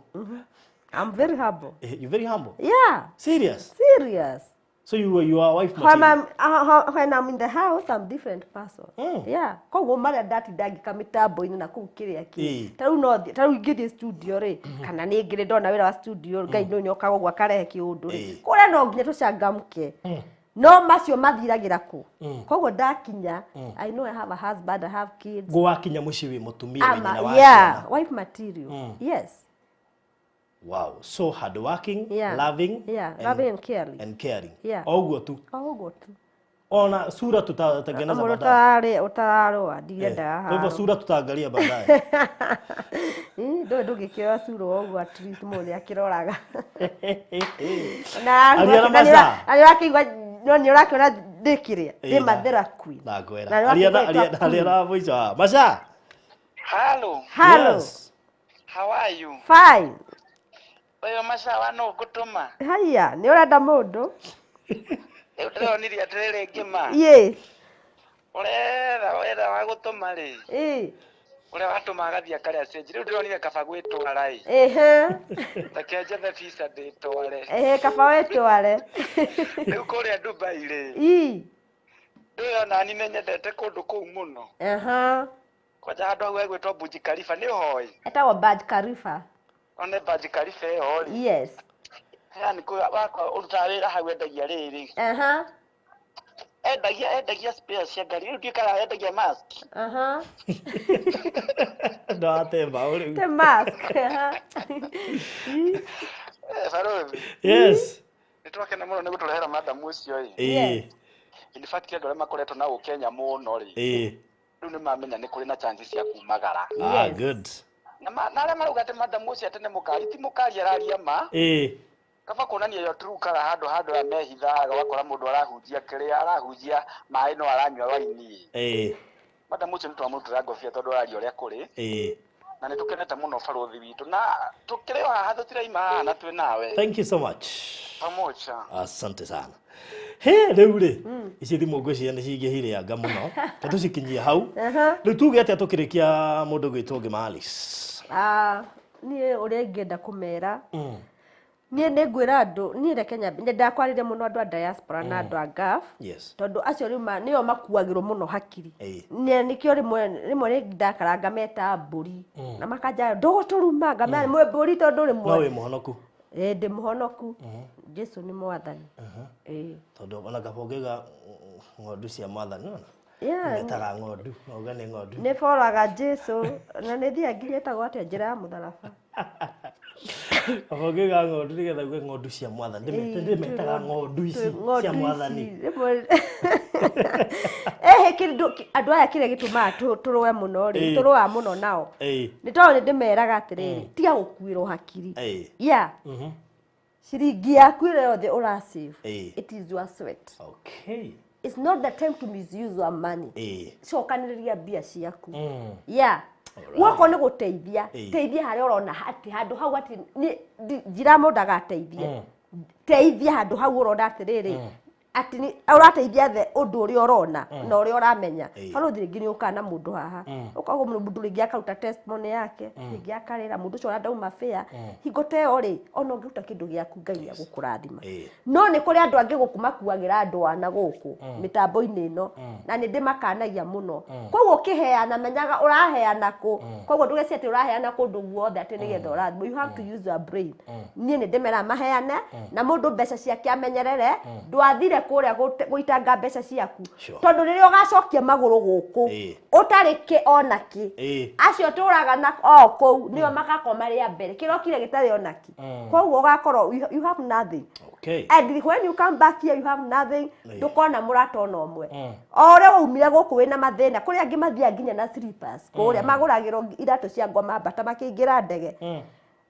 I'm very humble.
You very humble?
Yeah.
Serious?
Serious.
So you are wife material?
When I'm in the house, I'm different person. Yeah. Koguo mara dati dagi kamitambo-ini na kuu kiria ki. Taru ngithie studio ri kana ni ngire ndona wira wa studio ngai no nyoka gwa karehe kiundu ri. Kuria no nginya tucangamke. No macio mathiragira ku. Koguo ndakinya I know I have a husband, I have kids.
Go wakinya muci wi mutumia wi nyina wa.
Yeah, wife material. Yes.
Wow, so hardworking, loving,
loving and caring.
And caring.
Yeah.
Oguo tu.
Oguo tu.
Ona sura tutatengeneza baadaye.
Utararwa ndienda
hapo. Hivyo sura tutaangalia baadaye.
Ndio ndugikira sura oguo at least mone akiroraga.
Ariana Masa.
Ariakigwa ni urakiona ndikiria. Ndi mathera queen.
Nakwera. Ariana voice. Masa.
Hello.
Yes.
How are you?
Fine.
Oyo Masa wano gutuma.
Haya, ni urenda mundu.
Ndĩronire atirĩrĩ ngĩma.
Ye.
Ũrenda wa gũtũma rĩ. Ũrĩa watũma agathiĩ akarĩa stage. Rĩu ndĩronire kaba gwĩtwara ĩ. Reke njethe visa ndĩtware.
Kaba wĩtware.
Rĩu kũrĩa Dubai rĩ. Ndĩyo nani nĩnyendete kũndũ kũu mũno. Kwanja handũ hau hegwĩtwo Burj Khalifa nĩ ũhoĩ?
Etagwo Burj Khalifa.
One Burj Khalifa ĩyo rĩ.
Yes.
Yani wakwa urutaga wĩra hau endagia rĩrĩ. Endagia spares cia ngari. Rĩu ndiũkaga endagia mask.
No atemba ũrĩu.
The mask.
Farovi.
Yes.
Nĩtwakena mũno nĩ gũtũrehera madam ũcio ĩ. In fact andũ arĩa makoretwo na Kenya mũno rĩ. Rĩu nĩ mamenya nĩ kũrĩ na chances cia kumagara.
Good.
Na arĩa marauga atĩ madam ũcio atĩ nĩ mũkari ti mũkari araria ma. Kaba kuonania yo true kala handũ ya mehithaga wakora mũndũ arahunjia kĩrĩa arahunjia maĩ no aranyua waini. Madam ũcio nĩ twamũtũra ngobia tondũ araria ũrĩa kũrĩ. Na nĩ tũkenete mũno barothi witũ na tũkĩrĩ o haha tũtiraima haha na twĩ nawe.
Thank you so much.
Pamoja.
Asante sana. Rĩu rĩ ici thimũ ngwĩciria nĩ cingĩhire anga mũno ta tũcikinyie hau. Rĩu tuge atĩa tũkĩrĩkia mũndũ gwĩtwo Gimalis.
Niĩ ũrĩa ingĩenda kũmera niĩ nĩ ngwĩra andũ niĩ reke nyambe ndakwarĩria mũno andũ a diaspora na andũ a gaf tondũ acio rĩu nĩo makuagĩrwo mũno hakiri nĩkĩo rĩmwe ndakaranga meta mbũri na makanja ndũgũtũruma ngamera mwĩ mbũri tondũ rĩmwe
no wĩ mũhonoku
ndĩ mũhonoku Jesu nĩ mwathani
tondũ ona kabongega ng'ondu cia mwathani metaga ng'ondu noga nĩ ng'ondu
nĩ boraga Jesu na nĩ thiaga nginya ĩtagwo atĩa njĩra ya mũtharaba
Kabongega ng'ondu nĩgetha uge ng'ondu cia mwathani ndĩmetaga ng'ondu ici cia mwathani kĩndũ andũ aya kĩrĩa gĩtũmaga tũrũe mũno rĩ tũrũa mũno nao nĩ tondũ nĩ ndĩmeraga atĩrĩrĩ tiga gũkuĩrwo hakiri ciringi yaku ĩrĩa yothe ũrasave it is your sweat. Okay.
It's not the time to misuse your money. Cokanĩrĩria mbia ciaku. Wako nĩ gũteithia teithia harĩa ũrona atĩ handũ hau atĩ njĩra mũndũ agateithie teithia handũ hau ũrona atĩrĩrĩ atĩ ũrateithia the ũndũ ũrĩa ũrona na ũrĩa ũramenya barothi rĩngĩ nĩ ũkaga na mũndũ haha ũkagwo mũndũ rĩngĩ akaruta testimony yake rĩngĩ akarĩra mũndũ ũcio ndauma fair hingo ta ĩyo rĩ ona ũngĩruta kĩndũ gĩaku Ngai nĩ agũkũrathima no nĩ kũrĩ andũ angĩ gũkũ makuagĩra andũ wana gũkũ mĩtambo-inĩ ĩno na nĩ ndĩmakanagia mũno koguo ũkĩheana menyaga ũraheana kũ koguo ndũgeci atĩ ũraheana kũndũ guothe atĩ nĩgetha ũrathimwo you have to use your brain niĩ nĩ ndĩmera maheane na mũndũ mbeca ciake amenyerere ndwathire kũrĩa gũitanga mbeca ciaku tondũ rĩrĩa ũgacokia magũrũ gũkũ ũtarĩ kĩ ona kĩ acio tũraga na kũu nĩo magakoma rĩa mbere kĩrokire gĩtarĩ ona kĩ koguo ũgakorwo you have nothing and when you come back here you have nothing ndũkona mũrata ona ũmwe o ũrĩa waumire gũkũ wĩna mathĩna kũrĩa angĩ mathiaga nginya na slippers kũrĩa magũragĩrwo iratũ cia ngoma mbata makĩingĩra ndege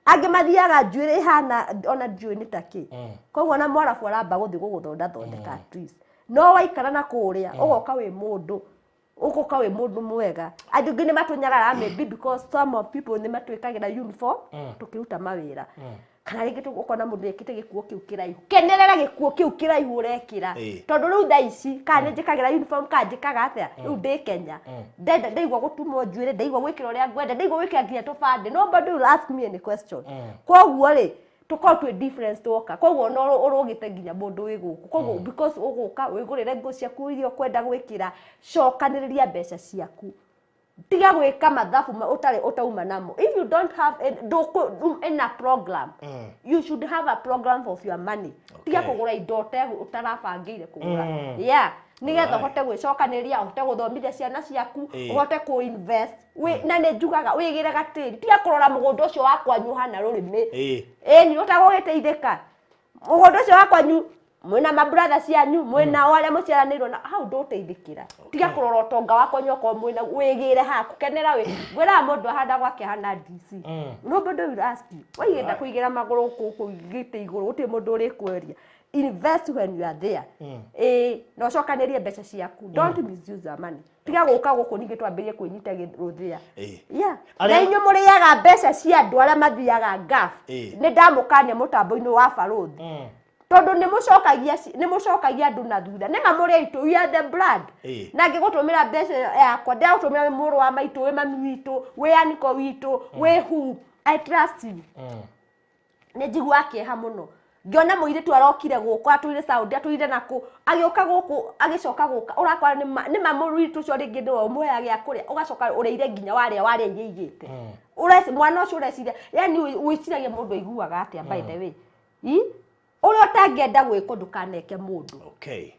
angĩ mathiaga njuĩrĩ ihana ona njũĩ nĩ takĩ koguo na mwarabu aramba gũthiĩ gũgũthondeka at least no waikara na kũrĩa ũgoka wĩ mũndũ mwega andũ angĩ nĩ matũnyarara maybe because some of people nĩ matwĩkagĩra uniform tũkĩruta mawĩra kana rĩngĩ tũgũkona mũndũ ekĩte gĩkuo kĩu kĩraihu kenerera gĩkuo kĩu kĩraihu ũrekĩra tondũ rĩu thaa ici kana njĩkagĩra uniform kana njĩkaga atĩa rĩu ndĩ Kenya ndaigua gũtumwo njuĩrĩ ndaigua gwĩkĩra ũrĩa ngwenda ndaigua gwĩkĩra nginya tũbande nobody will ask me any question koguo rĩ tuko twe difference toka koguo no urugite nginya mundu wi guku koguo because uguka wigurire ngo ciaku irio kwenda gwikira cokaniriria mbeca ciaku tiga gwika mathabu utari utauma namo if you don't have a program you should have a program of your money tiga kugura indo utarabangire kugura yeah nigetha uhote gwicokaniriria uhote guthomithia ciana ciaku uhote ku invest na ne njugaga wigire gatiri tiga kurora mugunda ucio wakwa nyuhana rurimi ni utagugiteithika mugunda ucio wakwa nyu mwina mabrother cianyu mwina wale muciaranirwo na how do teithikira tiga kurora utonga wako nyoko mwina wigire haku kenera we gwira mundu ahanda gwake hana DC nobody will ask you wigenda kuigira maguru kugite iguru uti mundu uri kweria invest when you are there no cokanirie mbeca ciaku don't misuse your money tiga guka guku ningi twambirie kwinyita giruthia yeah na inyu muriaga mbeca cia andu aria mathiaga gaf ni ndamukania mutambo-ini wa barothi tondu ni mucokagia andu na thutha ni mamuri aitu we are the blood na ngigutumira mbeca yakwa ndagutumira muru wa maitu we mami witu we aniko witu we who I trust you ni njigua kieha muno ngiona muiritu arokire guku atuire Saudi atuire naku agioka guku agicoka guka urakora ni mamuritu cio ringi ndi wa muhe agia kuria ugacoka ureire nginya waria igite uresi mwana ucio ureciria yani wiciragia mundu aiguaga atia by the way uri utangenda gwiko ndukaneke mundu
okay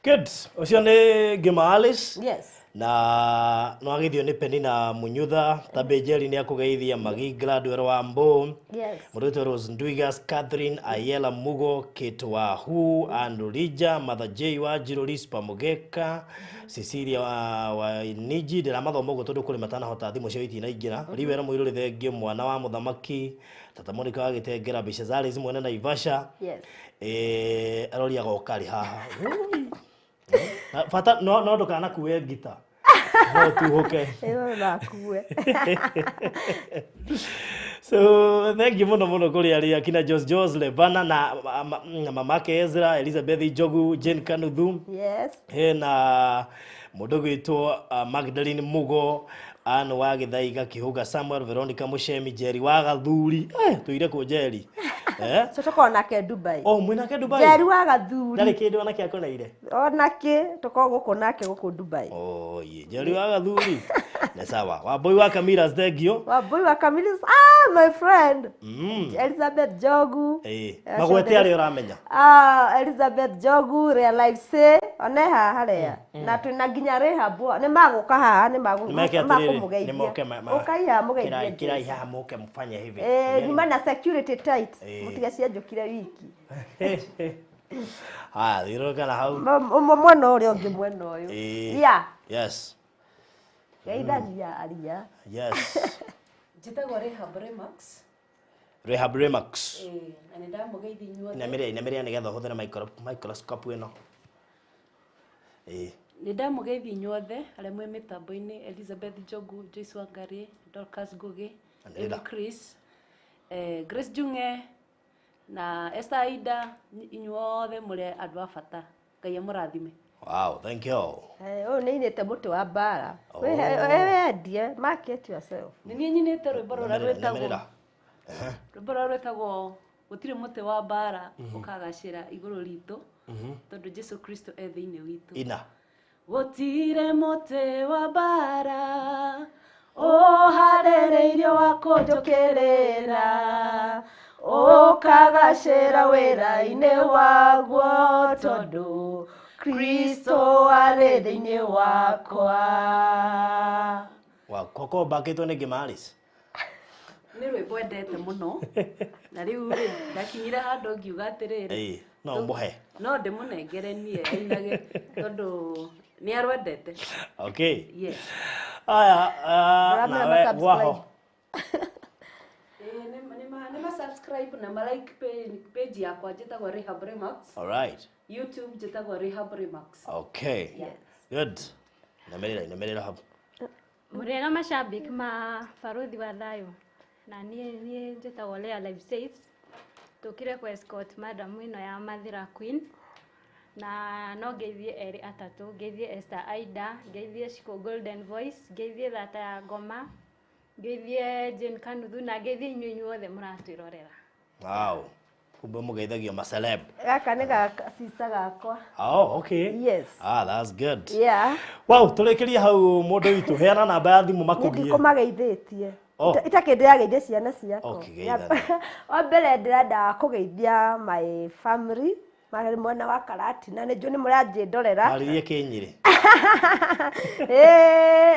good ucio ni Gimalis
yes
na no agithio ni Penina Munyutha Tabejeri ni akugeithia Magi Gladwell wa Mbo
yes
Muruto Rose Ndwigas Catherine Ayela Mugo Kitwa Hu Andurija Mother J wa Jirolis Pamugeka Cecilia wa Niji ndira mathomo go tondu kuri matana hota thimu cio itina ingira riwera muiruri thengio mwana wa muthamaki tata Monica wa gitengera bica zari zimwe na Ivasha
yes
aroria gokari haha fata no ndukana kuwe gita no tuhoke
na kuwe
so thank you muno kuri aria kina Jos Levana na mamake Ezra Elizabeth Jogu Jane Kanuthu
yes
na mudogo ito Magdalene Mugo ano wa Githaiga Kihuga Samuel Veronica Mushemi Jerry wa Gathuri tuire ku Jerry
so tukona ke Dubai
mwina ke Dubai
Jerry wa Gathuri
ndari kindu ona ke akonaire
onake tukogo kunake guku Dubai
ye Jerry wa Gathuri na sawa Wambui wa Kamiras thengio
Wambui wa Kamiras my friend Elizabeth Jogu
magwete ari uramenya
Elizabeth Jogu real life say oneha haria na twina nginya Rehab ni maguka haha ni makumugeidia ukaiha mugeithia
kiraiha muke mfanye hivi
ni mana security tight mutiga cianjukire wiki
thirokana hau
mwana uri ungi mwena uyu
yes
geithania aria
yes
njitagwo
Rehab Remax
na ndamugeithia inyuothe
na mire nigetha huthira microscope ino
ni ndamugeithia inyuothe aria mwe mitambo-ini Elizabeth Jogu Joyce Wangari Dorcas Ngugi Chris Grace Junge na Esther Aida inyuothe muri andu a bata Ngai amurathime
wow thank you
ni inete muti wa bara we die market yourself
ni nyinete rwimbo rwetagwo gutire muti wa bara ukagacira iguru ritu tondu Jesu Kristo e thiini witu
ina
gutire muti wa bara harereirio wa kunjukirira ukagacira wira-ini waguo tondu Kristo ari thiini wakwa
koko bakitwo ni Gimalis
ni rwimbo endete muno na riu ri ndakinyira handu ngiuga atiriri
no muhe
no ndimunengere nie ainage tondu ni arwendete
okay
yes
nawe waho
nima subscribe na like page yakwa njitagwo Rehab Remax
alright
YouTube njitagwo Rehab Remax
okay
yes
good namerera hapo
murega mashabiki ma barothi wa thayo na nie njitagwo Lea Live Saves tukire kwa escort madam ino ya Mathira Queen na no ngeithie eri atatu, ngeithie Esther Aida, ngeithie Shiko Golden Voice, ngeithie Thata ya Ngoma, ngeithie Jane Kanuthu na ngeithie inyuĩ othe mũratwĩrorera.
Wow. Kumbe mũgeithagio ma celeb.
Gaka nĩ gaka sister gakwa.
Oh, okay.
Yes.
That's good.
Yeah.
Wow, tũrĩkĩrie hau mũndũ witũ, heana namba ya thimũ makũgie.
Ndikũmageithĩtie. Itakĩ ndĩrageithia ciana ciakwa.
Okay, geithana.
Wa mbere ndĩrenda kũgeithia my family, marĩ mwena wa Karatina, nĩ njũĩ nĩ mũranjĩndorera.
Marĩrie Kĩnyĩrĩ.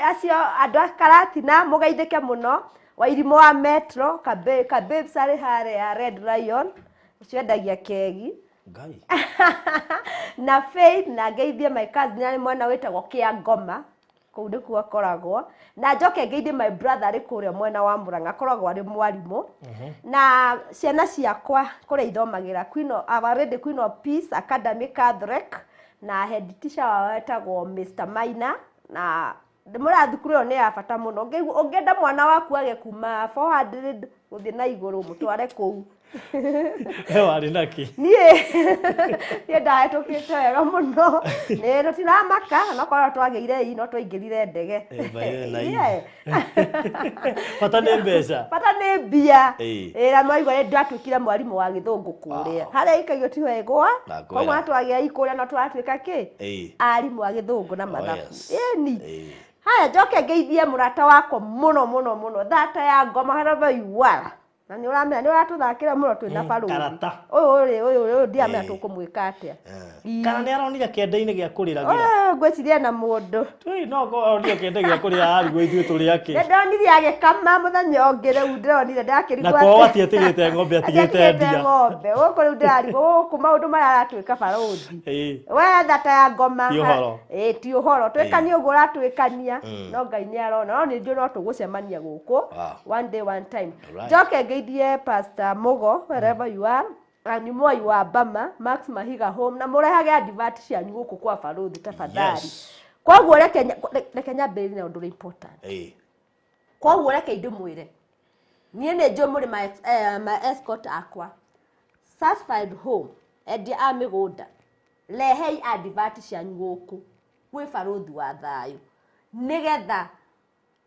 Acio andũ a Karatina mũgeithĩke mũno. Wairimũ wa Metro, Kabebs arĩ harĩa Red Lion, ũcio endagia kegi.
Ngai.
Na Faith na ngeithie my cousin arĩ mwena wĩtagwo Kĩangoma, kũu nĩkuo akoragwo. Na njoke ngeithie my brother arĩ kũrĩa mwena wa Mũrang'a, akoragwo arĩ mwarimũ. Na ciana ciakwa kũrĩa ithomagĩra Queen of Peace Academy Catholic, na head teacher wao wetagwo Mr. Maina, na ndĩmũra thukuru ĩyo nĩ ya bata mũno. Ũngĩenda mwana waku age kuma 400 gũthiĩ na igũrũ mũtware kũu.
Warĩ naki.
Niĩ ndahetũkĩte wega mũno. Nĩ tũtiramaka, no korwo twagĩire no twaingĩrire ndege.
Bata nĩ mbeca.
Bata nĩ mbia. Na maigua nĩ ndatuĩkire mwarimũ wa Gĩthũngũ kũrĩa. Harĩa ikagio ti wegwa. Koguo twagĩa ikũrĩa no twatuĩka kĩ? Arimũ a Gĩthũngũ na mathabu. Ĩni. Haya, njoke ngeithie mũrata wakwa mũno Thata ya Ngoma wherever you are. Na nĩ ũramenya nĩ ũratũthakĩra mũno twĩna barũthi.
Karata.
Ũyũ ndiamenya tũkũmwĩka atĩa.
Kana nĩ aronire kĩande-inĩ gĩa kũrĩragĩra.
Ngwĩciria na mũndũ.
No onire kĩande gĩa kũrĩra arigwo ithuĩ tũrĩ akĩ.
Nĩ ndonire agĩkama mũthenya ũngĩ rĩu ndĩronire ndakĩrigwo
atĩ. Na kwao atiatigĩte ng'ombe atigĩte ndia. Gũkũ rĩu ndĩrarigwo gũkũ maũndũ maya aratwĩka barũthi. We Thata ya Ngoma. Ti ũhoro.
Ti ũhoro. Twĩkanie ũguo ũratwĩkania. No Ngai nĩ arona. No nĩ njũĩ no tũgũcemania gũkũ. One day one time. Njoke ngeithie Pastor Mugo wherever you are. Ni Mwai wa Bama, Max Mahiga home, na mũrehage advert cianyu gũkũ kwa barũthi tafadhali. Koguo reke nyambĩrĩrie na ũndũ important. Koguo reke ndĩmwĩre. Niĩ nĩ njũĩ mũrĩ my escort akwa. Satisfied home, endia a mĩgũnda. Rehei advert cianyu gũkũ gwĩ barũthi wa thayũ. Nĩgetha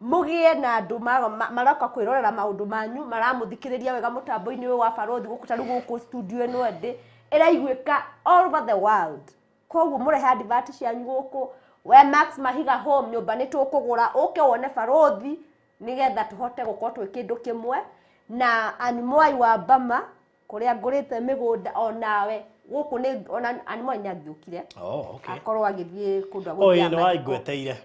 mũgĩe na andũ maroka kwĩrorera maũndũ manyu, maramũthikĩrĩria wega mũtambo-inĩ ũyũ wa barũthi gũkũ ta rĩu gũkũ studio ĩno ndĩ ĩraiguĩka all over the world. Koguo mũrehe advert cianyu gũkũ. We Max Mahiga home, nyũmba nĩ tũkũgũra, ũke wone barũthi nĩgetha tũhote gũkorwo twĩ kĩndũ kĩmwe. Na Ann Mwai wa Bama kũrĩa ngũrĩte mĩgũnda onawe gũkũ nĩ ona Ann Mwai nĩathiũkire. Akorwo agĩthiĩ kũndũ
agũthiĩ nĩ waigweteire.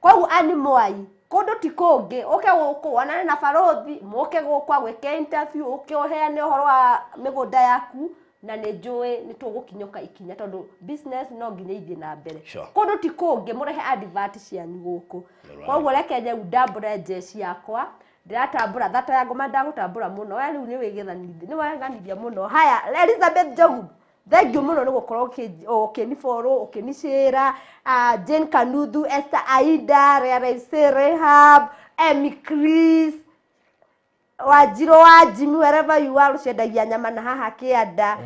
Koguo Ann Mwai kũndũ ti kũngĩ, ũke gũkũ wonane na barũthi, mũke gũkũ agwĩke interview, ũke ũheane ũhoro wa mĩgũnda yaku, na nĩ njũĩ nĩ tũgũkinyũka ikinya tondũ business no nginya ithiĩ na mbere. Kũndũ ti kũngĩ, mũrehe advert cianyu gũkũ. Koguo reke njau ndambũre njeci yakwa, ndiratambũra Thata ya Ngoma ndagũtambũra mũno, we rĩu nĩ wĩgĩthanithia, nĩ weganithia mũno. Haya, Elizabeth Njogu, thank you mũno nĩ gũkorwo ũkĩnifollow, ũkĩnicĩra. Jane Kanuthu, Esther Aida, Rehab, Emmy Chris, Wanjirũ wa Jimmy wherever you are, ũciendagia nyama na haha Kĩanda.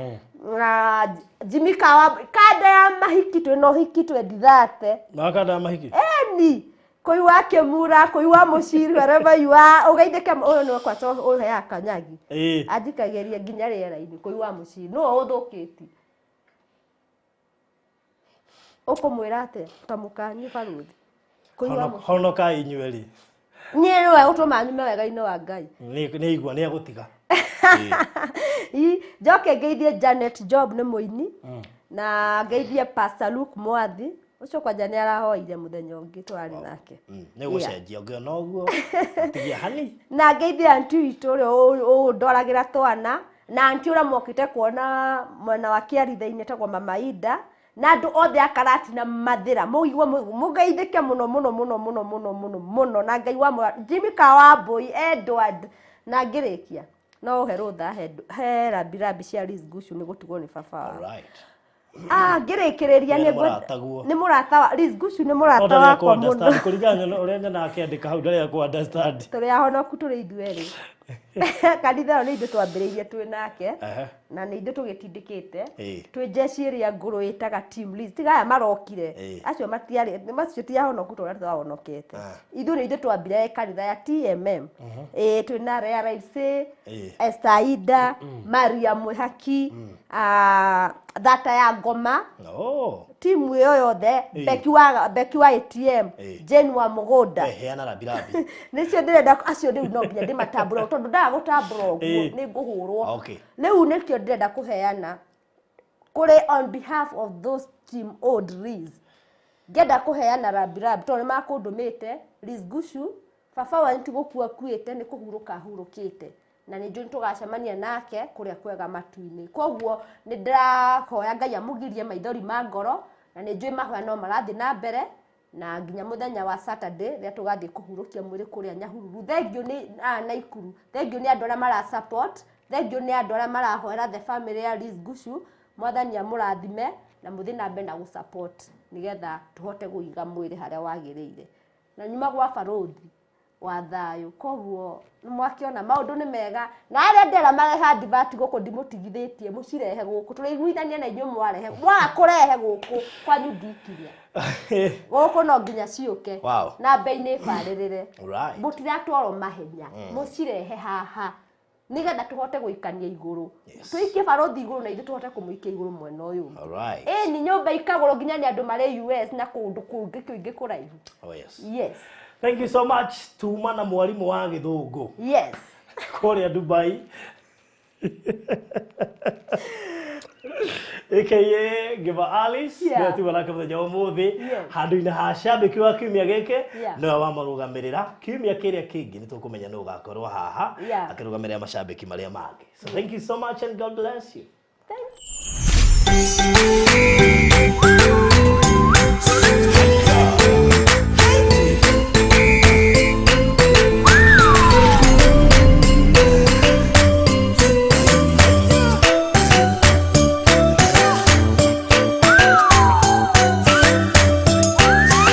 Jimmy kanda ya mahiki twĩna ũhiki 2030.
Na kanda ya mahiki?
Eni. Kũi wa Kĩmura, kũi wa Mũciri wherever you are, ũgeithĩke ũyũ nĩ kwa so ũheaga Kanyagi. Anjikagĩria nginya rĩera-inĩ, kũi wa Mũciri. Nũũ ũthũkĩti? Ũkũmwĩra atĩa tamũkanie barũthi?
Honoka inyuĩ rĩ.
Niĩ nĩwe ũtũma nyume wega-inĩ wa Ngai.
Nĩ igua nĩ agũtiga.
Njoke ngeithie Janet Job nĩ mũini, na ngeithie Pastor Luke Mwathi. Ũcio kwanja nĩ arahoire mũthenya ũngĩ twarĩ nake.
Nĩ gũcenjia ũngĩona ũguo tigia hani.
Na ngeithie aunti witũ ũrĩa ũndoragĩra twana, na aunti ũrĩa mokĩte kuona mwena wa Kĩaritha-inĩ tagwo Mama Ida, na andũ othe a Karatina Mathira mũgeithĩke mũno na Ngai wa Jimmy Kawambũi, Edward, na ngĩrĩkia no ũhe rũtha he rambirambi cia Liz Gushu nĩ gũtigwo nĩ baba wao. Ngĩrĩkĩrĩria nĩ mũrata wa Liz Gushu, nĩ mũrata wakwa mũno.
Kũringana na ũrĩa nyona akĩandĩka hau ndarĩa kũ understand.
Tũrĩ ahonoku tũrĩ ithuĩ erĩ. kanitha nĩ ithuĩ twambĩrĩirie twĩ nake na nĩ ithuĩ tũgĩtindĩkĩte twĩ jeshi ĩrĩa ngũrũ ĩtaga team lead tiga aya marokire acio macio ti ahonoku tũrĩa twahonokete ithuĩ nĩ ithuĩ twambire kanitha ya TMM twĩ na Rea Raisi Esther Aida Maria Mwihaki Thata ya Ngoma timu ĩyo yothe Beki wa ATM Jane wa Mũgũnda
heana rabirabi
nĩcio ndĩrenda acio rĩu no nginya ndĩmatambũre tondũ ndaga gũtambũra ũguo nĩ ngũhũrwo rĩu nĩkĩo ndĩrenda kũheana kũrĩ on behalf of those team old Liz ngenda kũheana rabirabi tondũ nĩ makũndũmĩte Liz Gushu baba wanyu ti gũkua kuĩte nĩ kũhurũka hurũkĩte na nĩ njũĩ tũgacemania nake kũrĩa kwega matu-inĩ koguo nĩ ndĩrahoya Ngai amũgirie maithori ma ngoro na nĩ njũĩ mahoya no marathiĩ na mbere na nginya mũthenya wa Saturday rĩrĩa tũgathiĩ kũhurũkia mwĩrĩ kũrĩa Nyahururu thengiũ nĩ Naikuru thengiũ nĩ andũ arĩa mara support thengiũ nĩ andũ arĩa marahoera the family ya Liz Gushu mwathani amũrathime na mũthiĩ na mbere na gũsupport nĩgetha tũhote gũiga mwĩrĩ harĩa wagĩrĩire na nyuma gwa barothi wa thayũ koguo mwakiona maũndũ nĩ mega na arĩa ndera marehe advert gũkũ ndimũtigithĩtie mũcirehe gũkũ tũrĩiguithania na inyuĩ mwarehe kũrehe gũkũ kwanyu ndikiria gũkũ no nginya ciũke na mbei nĩ barĩrĩre mũtiratwarwo mahenya mũcirehe haha nĩgetha tũhote gũikania igũrũ tũikie barothi igũrũ na ithuĩ tũhote kũmũikia igũrũ mwena ũyũ ni nyũmba ikagũrũ nginya nĩ andũ marĩ US na kũndũ kũngĩ kũraihu yes
Thank you so much Tuma na mwarimu wa Gĩthũngũ.
Yes.
Kũrĩa Dubai. AKA Giver Alice. Nĩ tu baraka mũthenya ũmũthĩ. Handũ-inĩ ha shabiki wa kiumia gĩkĩ nĩwe wamarũgamĩrĩra. Kiumia kĩrĩa kĩngĩ nĩ tũkũmenya nũ ũgakorwo haha akĩrũgamĩrĩra mashabiki marĩa mangĩ. So thank you so much and God bless you.
Thank you.